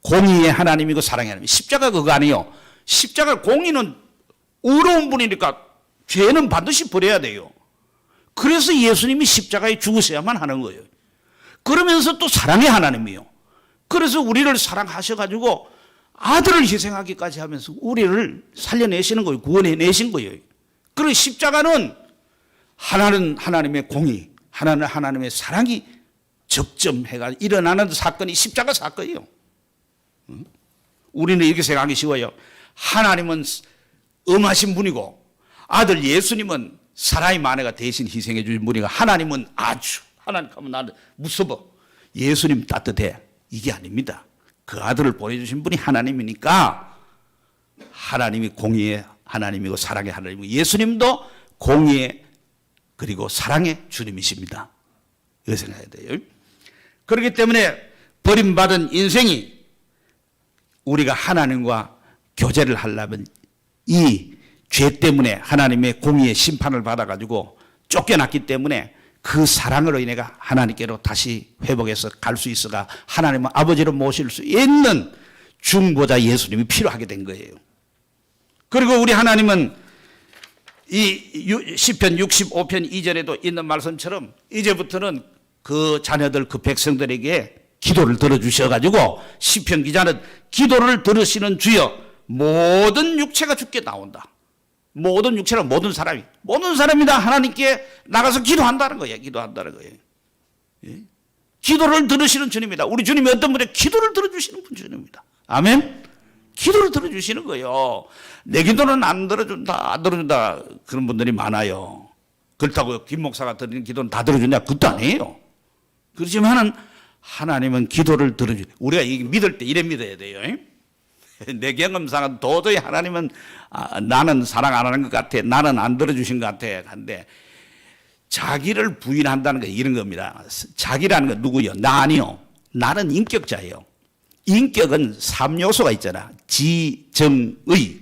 공의의 하나님이고 사랑의 하나님. 십자가 그거 아니에요. 십자가 공의는 의로운 분이니까 죄는 반드시 버려야 돼요. 그래서 예수님이 십자가에 죽으셔야만 하는 거예요. 그러면서 또 사랑의 하나님이에요. 그래서 우리를 사랑하셔가지고 아들을 희생하기까지 하면서 우리를 살려내시는 거예요. 구원해내신 거예요. 그리고 십자가는 하나는 하나님의 공의, 하나는 하나님의 사랑이 적점해가 일어나는 사건이 십자가 사건이에요. 우리는 이렇게 생각하기 쉬워요. 하나님은 엄하신 분이고 아들 예수님은 사랑의 만회가 대신 희생해 주신 분이고 하나님은 하나님 하면 나는 무서워. 예수님 따뜻해. 이게 아닙니다. 그 아들을 보내주신 분이 하나님이니까 하나님이 공의의 하나님이고 사랑의 하나님이고 예수님도 공의의 그리고 사랑의 주님이십니다. 이거 생각해야 돼요. 그렇기 때문에 버림받은 인생이 우리가 하나님과 교제를 하려면 이 죄 때문에 하나님의 공의의 심판을 받아가지고 쫓겨났기 때문에 그 사랑으로 인해가 하나님께로 다시 회복해서 갈 수 있어가 하나님은 아버지로 모실 수 있는 중보자 예수님이 필요하게 된 거예요. 그리고 우리 하나님은 이 시편 65편 2절에도 있는 말씀처럼 이제부터는 그 자녀들 그 백성들에게 기도를 들어주셔가지고 시편 기자는 기도를 들으시는 주여 모든 육체가 주께 나온다. 모든 육체는 모든 사람이 다 하나님께 나가서 기도한다는 거예요. 기도한다는 거예요. 예? 기도를 들으시는 주님입니다. 우리 주님이 어떤 분의 기도를 들어주시는 분 주님입니다. 아멘. 기도를 들어주시는 거예요. 내 기도는 안 들어준다 그런 분들이 많아요. 그렇다고 김 목사가 드리는 기도는 다 들어준다 그것도 아니에요. 그렇지만은 하나님은 기도를 들어주. 우리가 이 믿을 때 이래 믿어야 돼요. 내 경험상은 도저히 하나님은 나는 사랑 안 하는 것 같아. 나는 안 들어주신 것 같아. 한데 자기를 부인한다는 게 이런 겁니다. 자기라는 건 누구요? 나 아니요. 나는 인격자예요. 인격은 3요소가 있잖아. 지, 정, 의.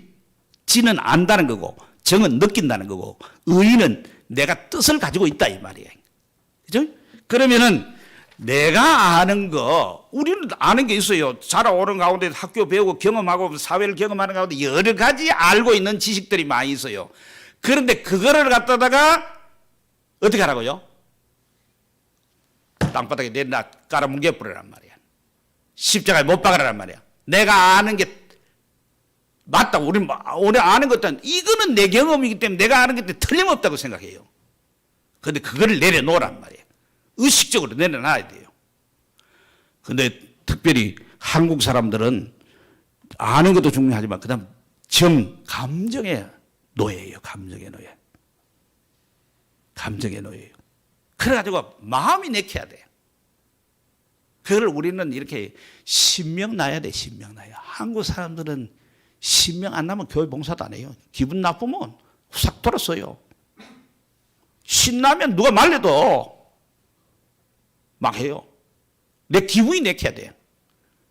지는 안다는 거고 정은 느낀다는 거고 의는 내가 뜻을 가지고 있다 이 말이에요. 그죠? 그러면은 내가 아는 거, 우리는 아는 게 있어요. 자라오는 가운데 학교 배우고 경험하고 사회를 경험하는 가운데 여러 가지 알고 있는 지식들이 많이 있어요. 그런데 그거를 갖다가 어떻게 하라고요? 땅바닥에 내놔 깔아뭉개 뿌리란 말이야. 십자가에 못 박으라란 말이야. 내가 아는 게 맞다고 우리 아는 것도 이거는 내 경험이기 때문에 내가 아는 게 틀림없다고 생각해요. 그런데 그거를 내려놓으란 말이에요. 의식적으로 내려놔야 돼요. 그런데 특별히 한국 사람들은 아는 것도 중요하지만 그다음 감정의 노예예요. 감정의 노예. 감정의 노예예요. 그래가지고 마음이 내켜야 돼요. 그걸 우리는 이렇게 신명 나야 돼. 신명 나야. 한국 사람들은 신명 안 나면 교회 봉사도 안 해요. 기분 나쁘면 싹 돌았어요. 신나면 누가 말려도 막 해요. 내 기분이 내켜야 돼요.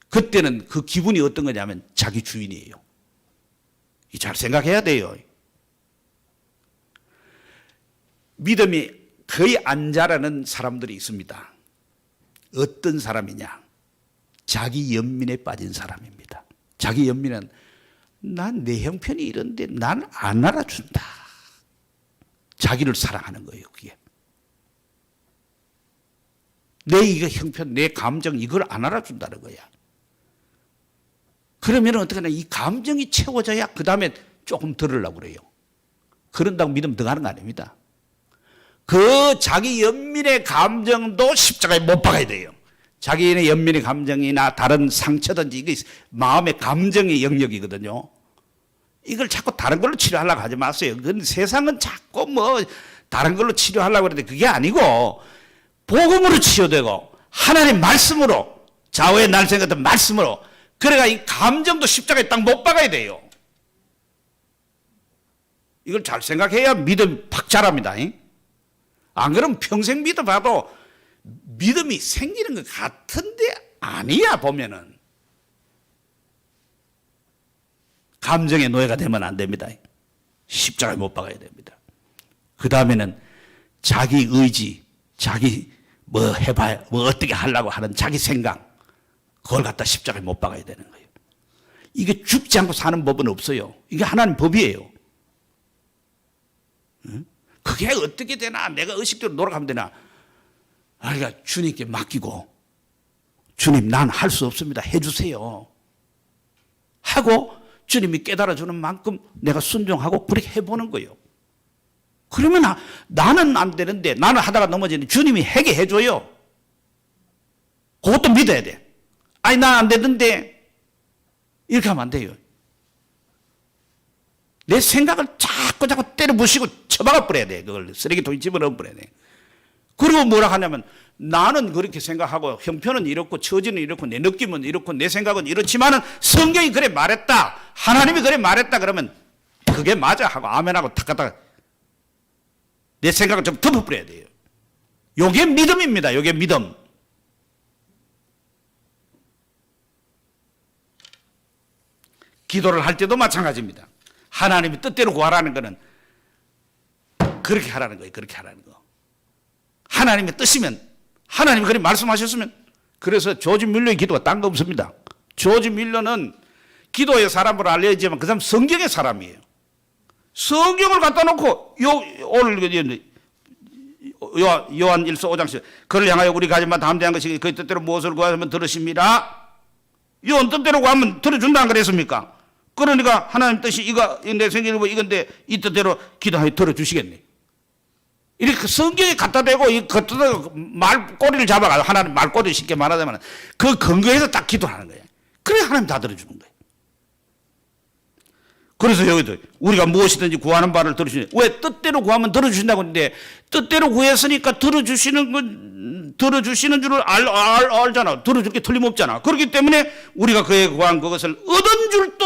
그때는 그 기분이 어떤 거냐면 자기 주인이에요. 잘 생각해야 돼요. 믿음이 거의 안 자라는 사람들이 있습니다. 어떤 사람이냐? 자기 연민에 빠진 사람입니다. 자기 연민은 난 내 형편이 이런데 난 안 알아준다. 자기를 사랑하는 거예요. 그게. 내 이거 형편, 내 감정 이걸 안 알아준다는 거야. 그러면 어떻게 하냐? 이 감정이 채워져야 그 다음에 조금 들으려고 그래요. 그런다고 믿으면 들어가는 거 아닙니다. 그 자기 연민의 감정도 십자가에 못 박아야 돼요. 자기의 연민의 감정이나 다른 상처든지 이게 마음의 감정의 영역이거든요. 이걸 자꾸 다른 걸로 치료하려고 하지 마세요. 그건 세상은 자꾸 뭐 다른 걸로 치료하려고 그러는데 그게 아니고 복음으로 치유되고 하나님 말씀으로 좌우의 날쌘 같은 말씀으로 그래가 이 감정도 십자가에 딱 못 박아야 돼요. 이걸 잘 생각해야 믿음 팍 자랍니다. 안 그러면 평생 믿어봐도 믿음이 생기는 것 같은데 아니야 보면은. 감정의 노예가 되면 안 됩니다. 십자가에 못 박아야 됩니다. 그 다음에는 자기 의지, 자기 뭐 해봐야, 뭐 어떻게 하려고 하는 자기 생각, 그걸 갖다 십자가에 못 박아야 되는 거예요. 이게 죽지 않고 사는 법은 없어요. 이게 하나님 법이에요. 그게 어떻게 되나? 내가 의식대로 노력하면 되나? 그러니까 주님께 맡기고, 주님, 난 할 수 없습니다. 해주세요. 하고, 주님이 깨달아주는 만큼 내가 순종하고 그렇게 해보는 거예요. 그러면 나는 안 되는데, 나는 하다가 넘어지는데 주님이 하게 해줘요. 그것도 믿어야 돼. 아니, 나 안 되는데, 이렇게 하면 안 돼요. 내 생각을 자꾸 때려 부시고 처박아 버려야 돼. 그걸 쓰레기통에 집어넣어 버려야 돼. 그리고 뭐라 하냐면 나는 그렇게 생각하고 형편은 이렇고 처지는 이렇고 내 느낌은 이렇고 내 생각은 이렇지만은 성경이 그래 말했다. 하나님이 그래 말했다. 그러면 그게 맞아 하고 아멘하고 탁 갖다가 내 생각을 좀 덮어버려야 돼요. 요게 믿음입니다. 요게 믿음. 기도를 할 때도 마찬가지입니다. 하나님이 뜻대로 구하라는 것은 그렇게 하라는 거예요. 그렇게 하라는 거. 하나님의 뜻이면, 하나님이 그렇게 말씀하셨으면. 그래서 조지 밀러의 기도가 딴 거 없습니다. 조지 밀러는 기도의 사람으로 알려지지만 그 사람 성경의 사람이에요. 성경을 갖다 놓고 오늘 요한 1서 5장 그를 향하여 우리 가지마 담대한 것이 그의 뜻대로 무엇을 구하면 들으십니다. 요한 뜻대로 구하면 들어준다 안 그랬습니까? 그러니까 하나님 뜻이 이거 내 생일이고 이건데 이 뜻대로 기도하여 들어주시겠네. 이렇게 성경에 갖다 대고 이 말꼬리를 잡아가지고 하나님 말꼬리를 쉽게 말하자면 그 근거에서 딱 기도하는 거예요. 그래 하나님 다 들어주는 거예요. 그래서 여기도 우리가 무엇이든지 구하는 바를 들어주시네. 왜 뜻대로 구하면 들어주신다고 했는데 뜻대로 구했으니까 들어주시는 줄을 알잖아. 들어줄 게 틀림없잖아. 그렇기 때문에 우리가 그에 구한 그것을 얻은 줄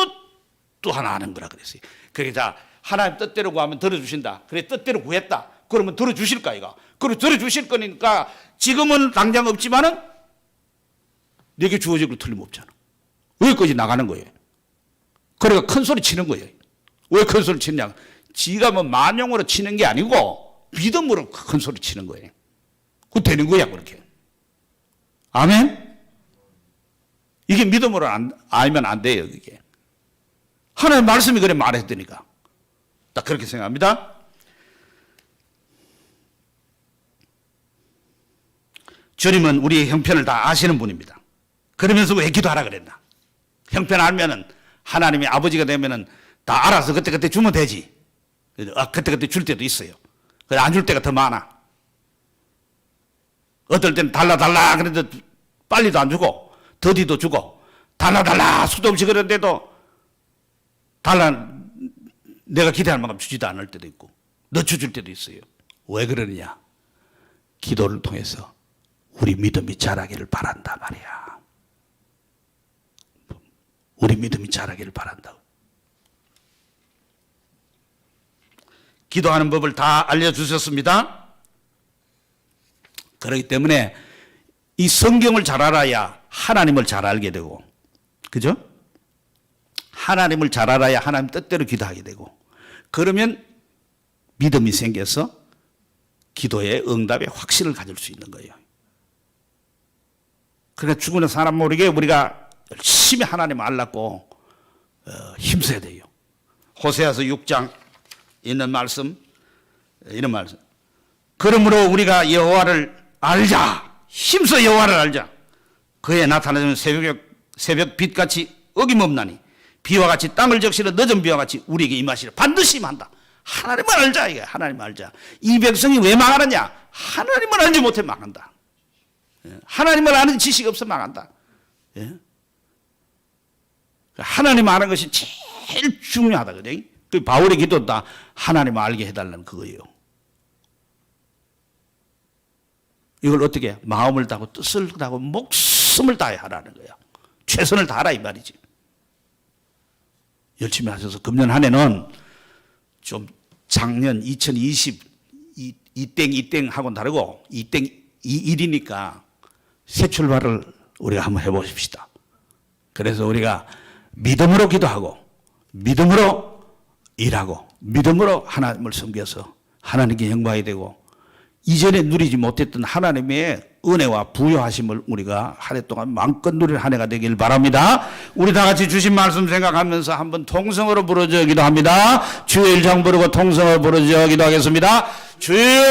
또 하나 아는 거라 그랬어요. 그러니까 하나님 뜻대로 구하면 들어주신다. 그래 뜻대로 구했다. 그러면 들어주실까 이거. 그리고 들어주실 거니까 지금은 당장 없지만은 내게 주어질 거 틀림없잖아. 여기까지 나가는 거예요. 그러니까 큰 소리 치는 거예요. 왜 큰 소리 치느냐? 지가 뭐 만용으로 치는 게 아니고 믿음으로 큰 소리 치는 거예요. 그 되는 거야 그렇게. 아멘? 이게 믿음으로 알면 안 돼요 이게. 하나님 말씀이 그래 말했더니까. 딱 그렇게 생각합니다. 주님은 우리의 형편을 다 아시는 분입니다. 그러면서 왜 기도하라 그랬나? 형편 알면은 하나님이 아버지가 되면은 다 알아서 그때그때 주면 되지. 그때그때 줄 때도 있어요. 안 줄 때가 더 많아. 어떨 때는 달라 그래도 빨리도 안 주고 더디도 주고 달라 수도 없이 그런데도 내가 기대할 만큼 주지도 않을 때도 있고 늦춰줄 때도 있어요. 왜 그러느냐? 기도를 통해서 우리 믿음이 자라기를 바란다 말이야. 우리 믿음이 자라기를 바란다. 기도하는 법을 다 알려주셨습니다. 그렇기 때문에 이 성경을 잘 알아야 하나님을 잘 알게 되고, 그죠? 하나님을 잘 알아야 하나님 뜻대로 기도하게 되고, 그러면 믿음이 생겨서 기도의 응답의 확신을 가질 수 있는 거예요. 그러니까 죽는 사람 모르게 우리가 열심히 하나님 알라고 힘써야 돼요. 호세아서 6장 있는 말씀, 이런 말씀. 그러므로 우리가 여호와를 알자. 힘써 여호와를 알자. 그에 나타나는 새벽 빛같이 어김없나니 비와 같이 땅을 적시는 늦은 비와 같이 우리에게 임하시라. 반드시 임한다. 하나님을 알자. 이게 하나님을 알자. 이 백성이 왜 망하느냐? 하나님을 알지 못해 망한다. 하나님을 아는 지식이 없어 망한다. 하나님 아는 것이 제일 중요하다. 그래? 그 바울의 기도도 다 하나님을 알게 해달라는 그거예요. 이걸 어떻게 해? 마음을 다하고 뜻을 다하고 목숨을 다해 하라는 거야. 최선을 다하라 이 말이지. 열심히 하셔서 금년 한 해는 좀 작년 2020 이땡 하고는 다르고 이땡 21이니까 새 출발을 우리가 한번 해보십시다. 그래서 우리가 믿음으로 기도하고 믿음으로 일하고 믿음으로 하나님을 섬겨서 하나님께 영광이 되고 이전에 누리지 못했던 하나님의 은혜와 부여하심을 우리가 한 해 동안 마음껏 누릴 한 해가 되길 바랍니다. 우리 다 같이 주신 말씀 생각하면서 한번 통성으로 부르짖어 기도합니다. 주의 일장 부르고 통성으로 부르짖어 기도하겠습니다. 주여